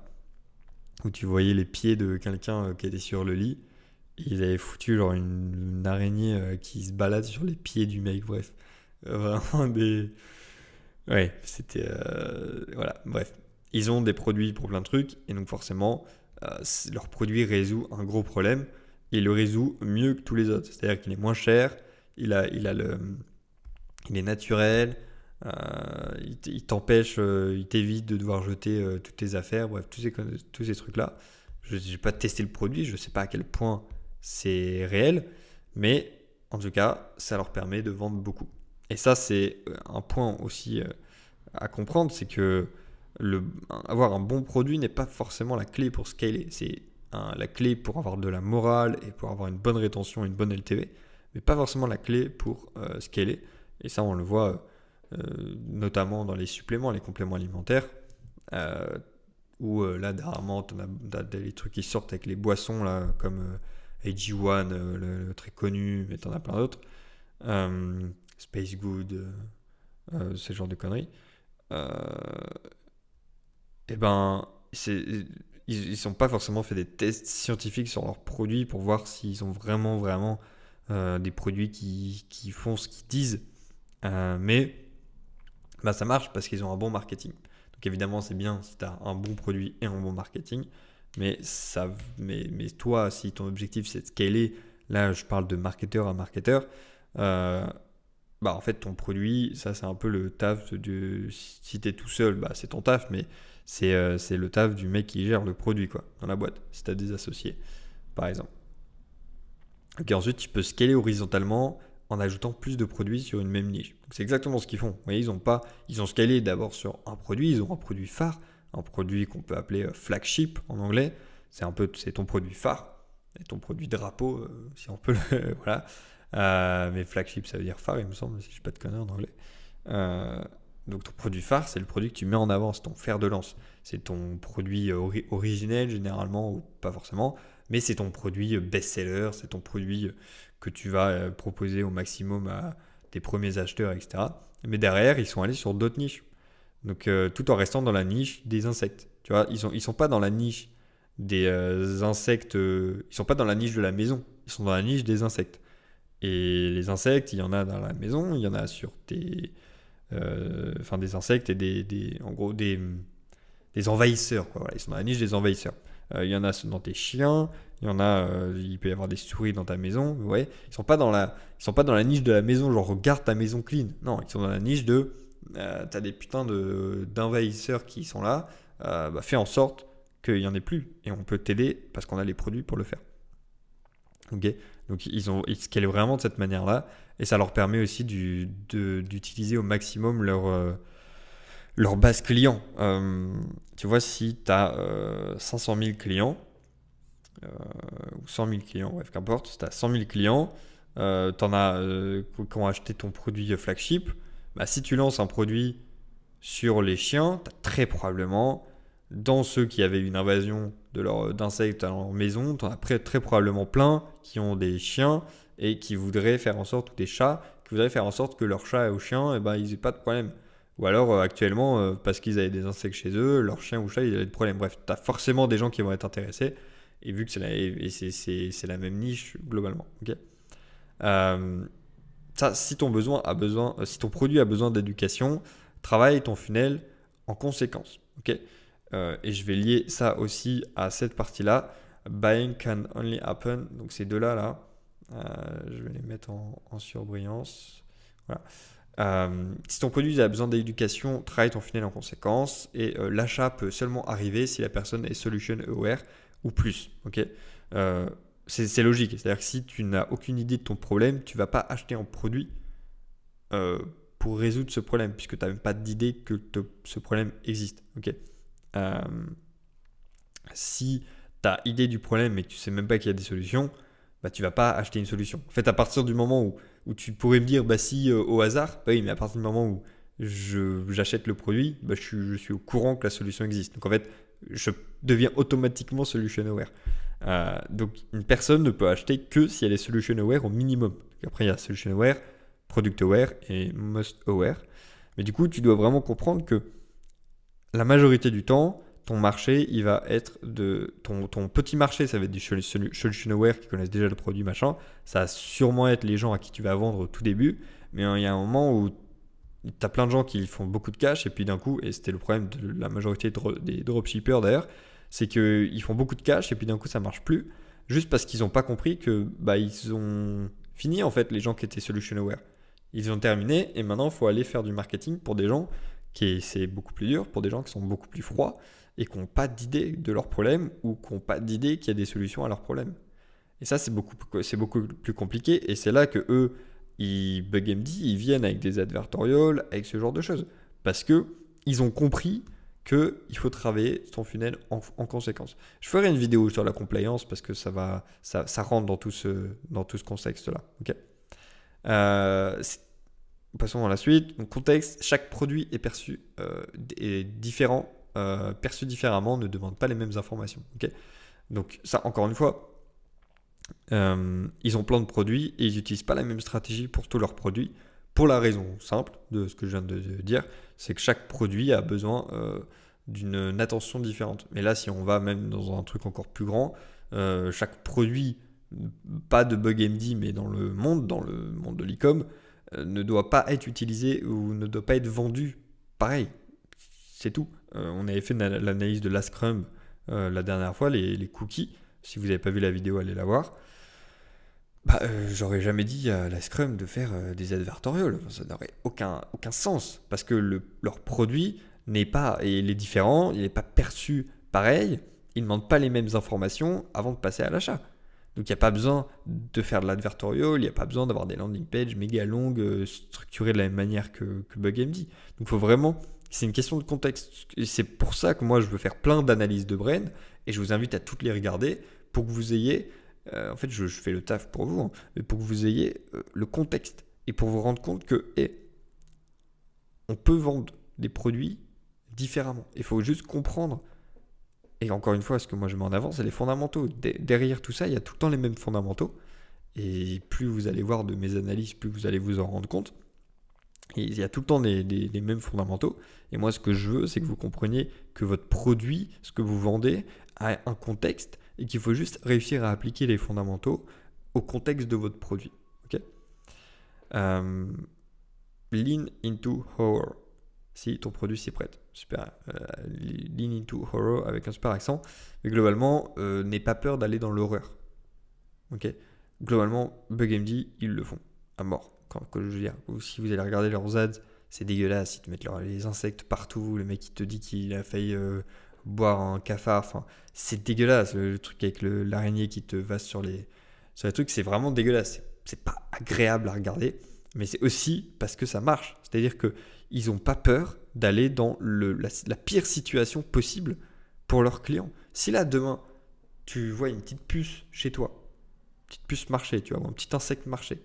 où tu voyais les pieds de quelqu'un qui était sur le lit. Ils avaient foutu genre une araignée qui se balade sur les pieds du mec, bref. Vraiment des. Ouais, c'était. Voilà, bref. Ils ont des produits pour plein de trucs, et donc forcément, leur produit résout un gros problème, et il le résout mieux que tous les autres. C'est-à-dire qu'il est moins cher, il est naturel, il t'empêche, il t'évite de devoir jeter toutes tes affaires, bref, tous ces trucs-là. Je n'ai pas testé le produit, je ne sais pas à quel point c'est réel, mais en tout cas, ça leur permet de vendre beaucoup. Et ça, c'est un point aussi à comprendre, c'est que avoir un bon produit n'est pas forcément la clé pour scaler. C'est la clé pour avoir de la morale et pour avoir une bonne rétention, une bonne LTV, mais pas forcément la clé pour scaler. Et ça, on le voit notamment dans les suppléments, les compléments alimentaires, euh, où là, dernièrement, tu as des trucs qui sortent avec les boissons, là, comme AG1, le très connu, mais tu en as plein d'autres. Space Good, ce genre de conneries. Euh, et ben, ils sont pas forcément fait des tests scientifiques sur leurs produits pour voir s'ils ont vraiment des produits qui font ce qu'ils disent. Mais bah, ça marche parce qu'ils ont un bon marketing. Donc évidemment, c'est bien si tu as un bon produit et un bon marketing. Mais toi, si ton objectif c'est de scaler, là je parle de marketeur à marketeur, euh, bah en fait ton produit, ça c'est un peu le taf si tu es tout seul, bah c'est ton taf, mais c'est le taf du mec qui gère le produit quoi, dans la boîte, si tu as des associés par exemple. Ok, ensuite tu peux scaler horizontalement en ajoutant plus de produits sur une même niche. Donc, c'est exactement ce qu'ils font. Vous voyez, ils ont scalé d'abord sur un produit, ils ont un produit phare, un produit qu'on peut appeler flagship en anglais. C'est ton produit phare, et ton produit drapeau, si on peut voilà. Mais flagship, ça veut dire phare, il me semble, si je ne dis pas de conneries en anglais. Euh, donc ton produit phare, c'est le produit que tu mets en avant, c'est ton fer de lance. C'est ton produit originel généralement, ou pas forcément, mais c'est ton produit best-seller, c'est ton produit que tu vas proposer au maximum à tes premiers acheteurs, etc. Mais derrière, ils sont allés sur d'autres niches. Donc tout en restant dans la niche des insectes. Tu vois, ils sont pas dans la niche des insectes, ils sont pas dans la niche de la maison, ils sont dans la niche des insectes. Et les insectes, il y en a dans la maison, il y en a sur des insectes et en gros des envahisseurs, quoi. Voilà, ils sont dans la niche des envahisseurs. Il y en a dans tes chiens, il peut y avoir des souris dans ta maison, ouais. Ils sont pas dans la niche de la maison, genre regarde ta maison clean. Non, ils sont dans la niche de, t'as des putains d'envahisseurs qui sont là, bah, fais en sorte qu'il y en ait plus et on peut t'aider parce qu'on a les produits pour le faire. Ok, donc ils scalent vraiment de cette manière-là et ça leur permet aussi d'utiliser au maximum leur base client. Tu vois, si tu as 500 000 clients, ou 100 000 clients, bref, qu'importe, si tu as 100 000 clients, tu en as qui ont acheté ton produit flagship, bah, si tu lances un produit sur les chiens, tu as très probablement, dans ceux qui avaient une invasion d'insectes à leur maison, tu en as très probablement plein qui ont des chiens et qui voudraient faire en sorte, ou des chats, qui voudraient faire en sorte que leur chat ou chien, eh ben, ils n'aient pas de problème. Ou alors actuellement, parce qu'ils avaient des insectes chez eux, leur chien ou chat, il avait des problèmes. Bref, tu as forcément des gens qui vont être intéressés. Et vu que c'est la même niche globalement. Ok. Euh, Ça, si ton produit a besoin d'éducation, travaille ton funnel en conséquence. Ok. Et je vais lier ça aussi à cette partie-là. Buying can only happen. Donc ces deux-là, là, je vais les mettre en surbrillance. Voilà. Si ton produit a besoin d'éducation, travaille ton funnel en conséquence. Et l'achat peut seulement arriver si la personne est solution aware ou plus. Ok. Euh, c'est logique. C'est-à-dire que si tu n'as aucune idée de ton problème, tu ne vas pas acheter un produit euh, pour résoudre ce problème, puisque tu n'as même pas d'idée que ce problème existe. Ok. Euh, Si tu as idée du problème mais que tu sais même pas qu'il y a des solutions, bah, tu vas pas acheter une solution. En fait, à partir du moment où tu pourrais me dire, bah si au hasard, bah oui, mais à partir du moment où j'achète le produit, bah, je suis au courant que la solution existe. Donc en fait, je deviens automatiquement solution aware. Donc une personne ne peut acheter que si elle est solution aware au minimum. Donc, après, il y a solution aware, product aware et must aware. Mais du coup, tu dois vraiment comprendre que la majorité du temps, ton marché, il va être de. Ton petit marché, ça va être du solution aware qui connaissent déjà le produit, machin. Ça va sûrement être les gens à qui tu vas vendre au tout début. Mais il y a un moment où tu as plein de gens qui font beaucoup de cash. Et puis d'un coup, et c'était le problème de la majorité des dropshippers d'ailleurs, c'est qu'ils font beaucoup de cash. Et puis d'un coup, ça marche plus. Juste parce qu'ils n'ont pas compris que bah, ils ont fini en fait, les gens qui étaient solution aware. Ils ont terminé. Et maintenant, il faut aller faire du marketing pour des gens c'est beaucoup plus dur pour des gens qui sont beaucoup plus froids et qui n'ont pas d'idée de leurs problèmes ou qui n'ont pas d'idée qu'il y a des solutions à leurs problèmes. Et ça, c'est beaucoup plus compliqué. Et c'est là que eux, BugMD, ils viennent avec des advertorials, avec ce genre de choses. Parce que ils ont compris qu'il faut travailler son funnel en conséquence. Je ferai une vidéo sur la compliance parce que ça rentre dans tout ce contexte-là. Ok. Euh, Passons à la suite. Donc, contexte, chaque produit est différent, perçu différemment, ne demande pas les mêmes informations. Ok. Donc ça, encore une fois, ils ont plein de produits et ils n'utilisent pas la même stratégie pour tous leurs produits. Pour la raison simple de ce que je viens de dire, c'est que chaque produit a besoin d'une attention différente. Mais là, si on va même dans un truc encore plus grand, chaque produit, pas de BugMD, mais dans le monde de l'e-com, ne doit pas être utilisé ou ne doit pas être vendu pareil. C'est tout. On avait fait l'analyse de la Scrum la dernière fois, les cookies. Si vous n'avez pas vu la vidéo, allez la voir. Bah, j'aurais jamais dit à la Scrum de faire des advertorials. Ça n'aurait aucun sens. Parce que leur produit n'est pas, et il est différent, il n'est pas perçu pareil. Ils ne demandent pas les mêmes informations avant de passer à l'achat. Donc il n'y a pas besoin de faire de l'advertorial, il n'y a pas besoin d'avoir des landing pages méga longues, structurées de la même manière que BugMD. Donc il faut vraiment, c'est une question de contexte. Et c'est pour ça que moi je veux faire plein d'analyses de brain et je vous invite à toutes les regarder pour que vous ayez, en fait je fais le taf pour vous, hein, mais pour que vous ayez le contexte et pour vous rendre compte que on peut vendre des produits différemment. Il faut juste comprendre. Et encore une fois, ce que moi je mets en avant, c'est les fondamentaux. Derrière tout ça, il y a tout le temps les mêmes fondamentaux. Et plus vous allez voir de mes analyses, plus vous allez vous en rendre compte. Et il y a tout le temps les mêmes fondamentaux. Et moi, ce que je veux, c'est que vous compreniez que votre produit, ce que vous vendez, a un contexte et qu'il faut juste réussir à appliquer les fondamentaux au contexte de votre produit. Okay. Lean into horror. Si ton produit s'y prête. Super. Lean into horror avec un super accent. Mais globalement, n'aie pas peur d'aller dans l'horreur. Ok. Globalement, BugMD, ils le font à mort. Je veux dire, ou si vous allez regarder leurs ads, c'est dégueulasse. Ils te mettent les insectes partout. Le mec qui te dit qu'il a failli boire un cafard. Enfin, c'est dégueulasse. Le truc avec l'araignée qui te va sur les trucs, c'est vraiment dégueulasse. C'est pas agréable à regarder. Mais c'est aussi parce que ça marche. C'est-à-dire qu'ils n'ont pas peur d'aller dans la pire situation possible pour leurs clients. Si là, demain, tu vois une petite puce chez toi, une petite puce marcher, tu vois, un petit insecte marcher,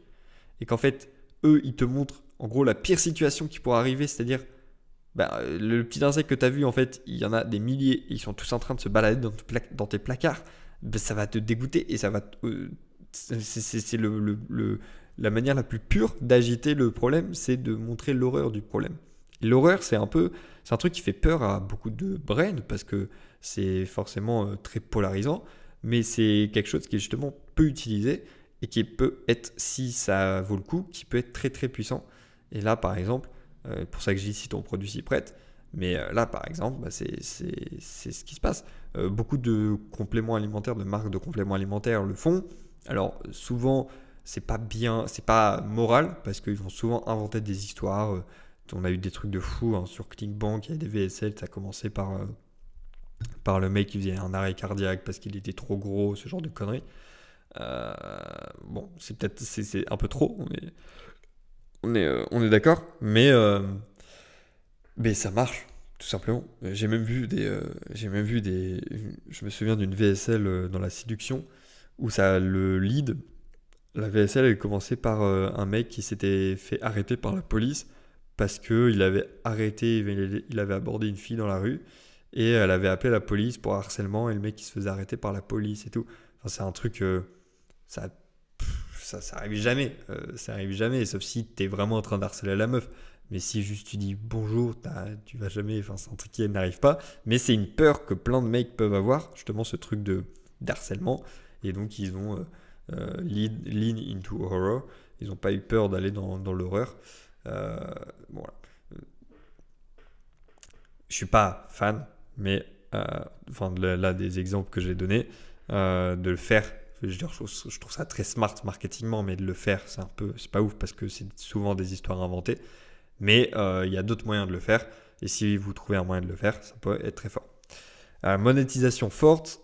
et qu'en fait, eux, ils te montrent en gros la pire situation qui pourrait arriver, c'est-à-dire le petit insecte que tu as vu, en fait, il y en a des milliers, et ils sont tous en train de se balader dans tes placards, ça va te dégoûter et ça va... c'est la manière la plus pure d'agiter le problème, c'est de montrer l'horreur du problème. L'horreur, c'est un truc qui fait peur à beaucoup de brains parce que c'est forcément très polarisant, mais c'est quelque chose qui est justement peu utilisé et qui peut être, si ça vaut le coup, qui peut être très très puissant. Et là, par exemple, pour ça que je dis si ton produit s'y prête, mais là, par exemple, bah, c'est ce qui se passe. Beaucoup de compléments alimentaires, de marques de compléments alimentaires le font. Alors, souvent, c'est pas bien, c'est pas moral parce qu'ils vont souvent inventer des histoires. On a eu des trucs de fou hein, sur ClickBank, il y a des VSL, ça a commencé par le mec qui faisait un arrêt cardiaque parce qu'il était trop gros, ce genre de conneries. Euh, bon, c'est un peu trop, on est d'accord, mais ça marche, tout simplement. Je me souviens d'une VSL dans la séduction où ça, le lead, la VSL, elle commençait par un mec qui s'était fait arrêter par la police parce qu'il avait il avait abordé une fille dans la rue et elle avait appelé la police pour harcèlement et le mec il se faisait arrêter par la police et tout. Enfin, c'est un truc, ça, ça arrive jamais. Ça arrive jamais, sauf si tu es vraiment en train d'harceler la meuf. Mais si juste tu dis bonjour, tu vas jamais, enfin c'est un truc qui n'arrive pas. Mais c'est une peur que plein de mecs peuvent avoir, justement ce truc d'harcèlement. Et donc ils ont lean into horror. Ils n'ont pas eu peur d'aller dans l'horreur. Bon, voilà. Je suis pas fan, mais enfin là des exemples que j'ai donnés, de le faire. Je trouve ça très smart marketingement, mais de le faire, c'est pas ouf parce que c'est souvent des histoires inventées. Mais il y a d'autres moyens de le faire. Et si vous trouvez un moyen de le faire, ça peut être très fort. Monétisation forte,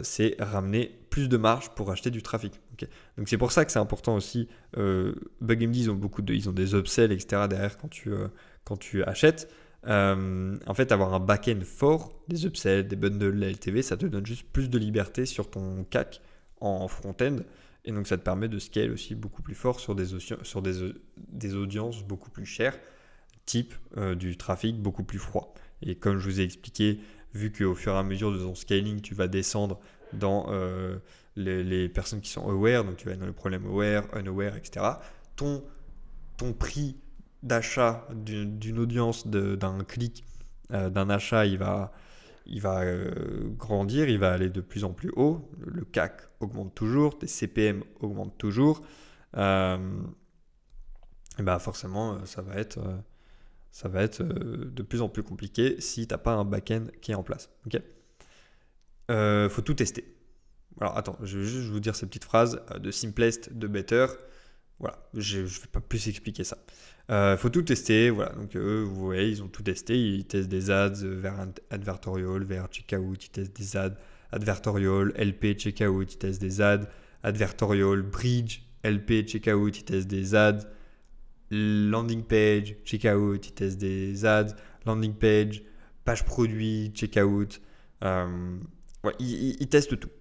c'est ramener plus de marge pour acheter du trafic. Okay. Donc c'est pour ça que c'est important aussi. BugMD, ils ont des upsells, etc. derrière quand tu achètes. En fait, avoir un back-end fort, des upsells, des bundles, la LTV, ça te donne juste plus de liberté sur ton CAC en front-end. Et donc ça te permet de scale aussi beaucoup plus fort sur des audiences beaucoup plus chères, type du trafic beaucoup plus froid. Et comme je vous ai expliqué, vu qu'au fur et à mesure de ton scaling, tu vas descendre dans les personnes qui sont aware, donc tu vas être dans le problème aware, unaware, etc. Ton prix d'achat d'une audience, d'un clic, d'un achat, il va grandir, il va aller de plus en plus haut. Le CAC augmente toujours, tes CPM augmentent toujours. Et bah forcément, ça va être de plus en plus compliqué si tu n'as pas un back-end qui est en place. Okay, faut tout tester. Alors attends, je vais juste vous dire ces petites phrases de simplest, de better. Voilà, je ne vais pas plus expliquer ça. Faut tout tester, voilà. Donc eux, vous voyez, ils ont tout testé. Ils testent des ads vers advertorial, vers checkout. Ils testent des ads advertorial, LP checkout. Ils testent des ads advertorial, bridge, LP checkout. Ils testent des ads landing page, checkout. Ils testent des ads landing page, page produit, checkout. Ouais, ils testent tout.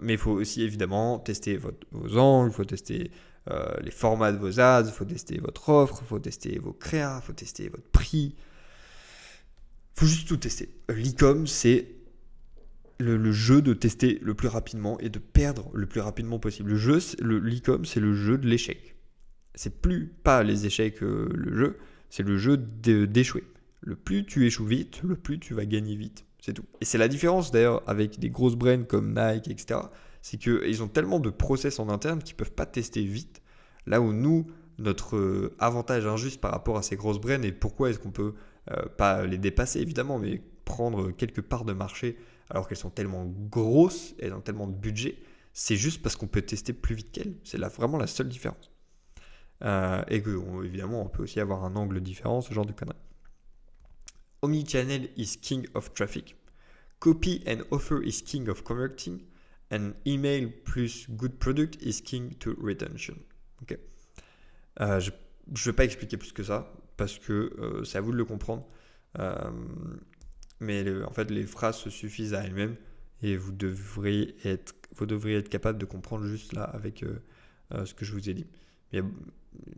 Mais il faut aussi évidemment tester vos angles, il faut tester les formats de vos ads, il faut tester votre offre, il faut tester vos créas, il faut tester votre prix. Il faut juste tout tester. L'e-com, c'est le jeu de tester le plus rapidement et de perdre le plus rapidement possible. L'e-com, c'est le jeu de l'échec. C'est plus pas les échecs le jeu, c'est le jeu d'échouer. Le plus tu échoues vite, le plus tu vas gagner vite. C'est tout. Et c'est la différence d'ailleurs avec des grosses brands comme Nike, etc. C'est qu'ils ont tellement de process en interne qu'ils ne peuvent pas tester vite. Là où nous, notre avantage injuste par rapport à ces grosses brands, et pourquoi est-ce qu'on peut pas les dépasser évidemment, mais prendre quelques parts de marché alors qu'elles sont tellement grosses, elles ont tellement de budget, c'est juste parce qu'on peut tester plus vite qu'elles. C'est vraiment la seule différence. Et que évidemment, on peut aussi avoir un angle différent, ce genre de conneries. Omnichannel is king of traffic. Copy and offer is king of converting. And email plus good product is king to retention. Okay. Je ne vais pas expliquer plus que ça parce que c'est à vous de le comprendre. Mais en fait, les phrases se suffisent à elles-mêmes et vous devriez être capable de comprendre juste là avec ce que je vous ai dit.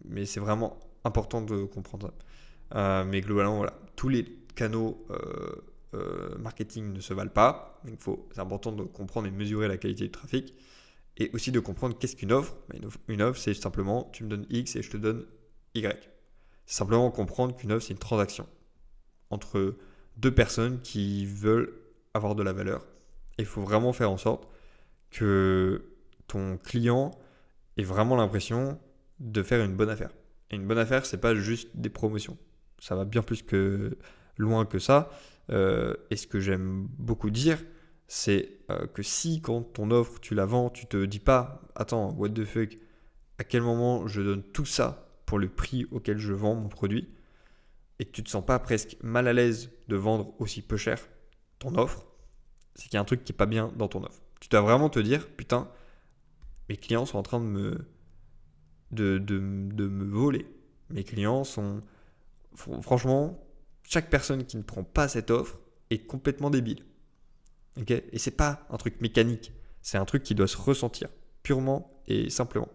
Mais c'est vraiment important de comprendre ça. Mais globalement, voilà, tous les canaux marketing ne se valent pas. Donc c'est important de comprendre et mesurer la qualité du trafic et aussi de comprendre qu'est-ce qu'une offre. Une offre, c'est simplement tu me donnes X et je te donne Y. C'est simplement comprendre qu'une offre, c'est une transaction entre deux personnes qui veulent avoir de la valeur. Et il faut vraiment faire en sorte que ton client ait vraiment l'impression de faire une bonne affaire. Et une bonne affaire, c'est pas juste des promotions. Ça va bien plus loin que ça. Et ce que j'aime beaucoup dire, c'est que si quand ton offre, tu la vends, tu te dis pas, attends, what the fuck, à quel moment je donne tout ça pour le prix auquel je vends mon produit, et que tu te sens pas presque mal à l'aise de vendre aussi peu cher ton offre, c'est qu'il y a un truc qui est pas bien dans ton offre. Tu dois vraiment te dire, putain, mes clients sont en train de me voler. Mes clients sont... Franchement, chaque personne qui ne prend pas cette offre est complètement débile. Okay, et c'est pas un truc mécanique, c'est un truc qui doit se ressentir purement et simplement.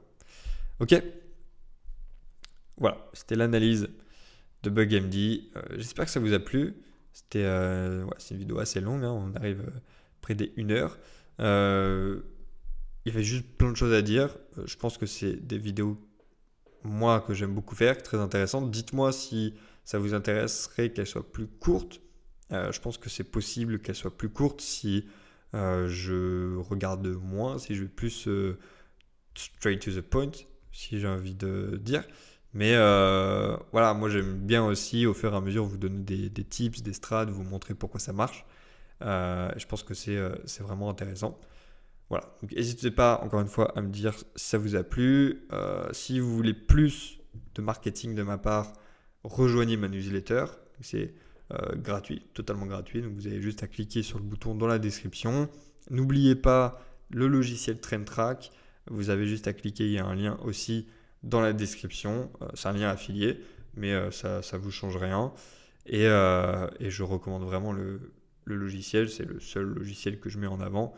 Ok. Voilà, c'était l'analyse de BugMD. J'espère que ça vous a plu. C'est une vidéo assez longue, hein, on arrive près des 1 heure. Il y avait juste plein de choses à dire. Je pense que c'est des vidéos, moi, que j'aime beaucoup faire, très intéressantes. Dites-moi si ça vous intéresserait qu'elles soient plus courtes. Je pense que c'est possible qu'elles soient plus courtes si je regarde moins, si je vais plus straight to the point, si j'ai envie de dire. Mais voilà, moi j'aime bien aussi au fur et à mesure vous donner des tips, des strats, vous montrer pourquoi ça marche. Je pense que c'est vraiment intéressant. Voilà, donc n'hésitez pas encore une fois à me dire si ça vous a plu. Si vous voulez plus de marketing de ma part, rejoignez ma newsletter. C'est gratuit, totalement gratuit. Donc vous avez juste à cliquer sur le bouton dans la description. N'oubliez pas le logiciel TrendTrack. Vous avez juste à cliquer, il y a un lien aussi dans la description. C'est un lien affilié, mais ça ne vous change rien. Et je recommande vraiment le logiciel. C'est le seul logiciel que je mets en avant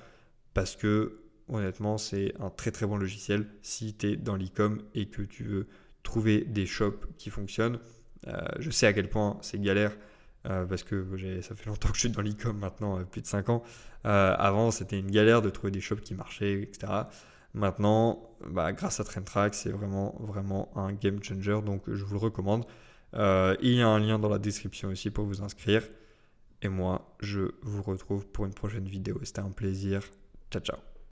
parce que honnêtement, c'est un très très bon logiciel si tu es dans l'e-com et que tu veux trouver des shops qui fonctionnent. Je sais à quel point c'est galère parce que ça fait longtemps que je suis dans l'e-com maintenant, plus de 5 ans. Avant, c'était une galère de trouver des shops qui marchaient, etc. Maintenant, grâce à TrendTrack, c'est vraiment, vraiment un game changer, donc je vous le recommande. Il y a un lien dans la description aussi pour vous inscrire. Et moi, je vous retrouve pour une prochaine vidéo. C'était un plaisir. Ciao, ciao.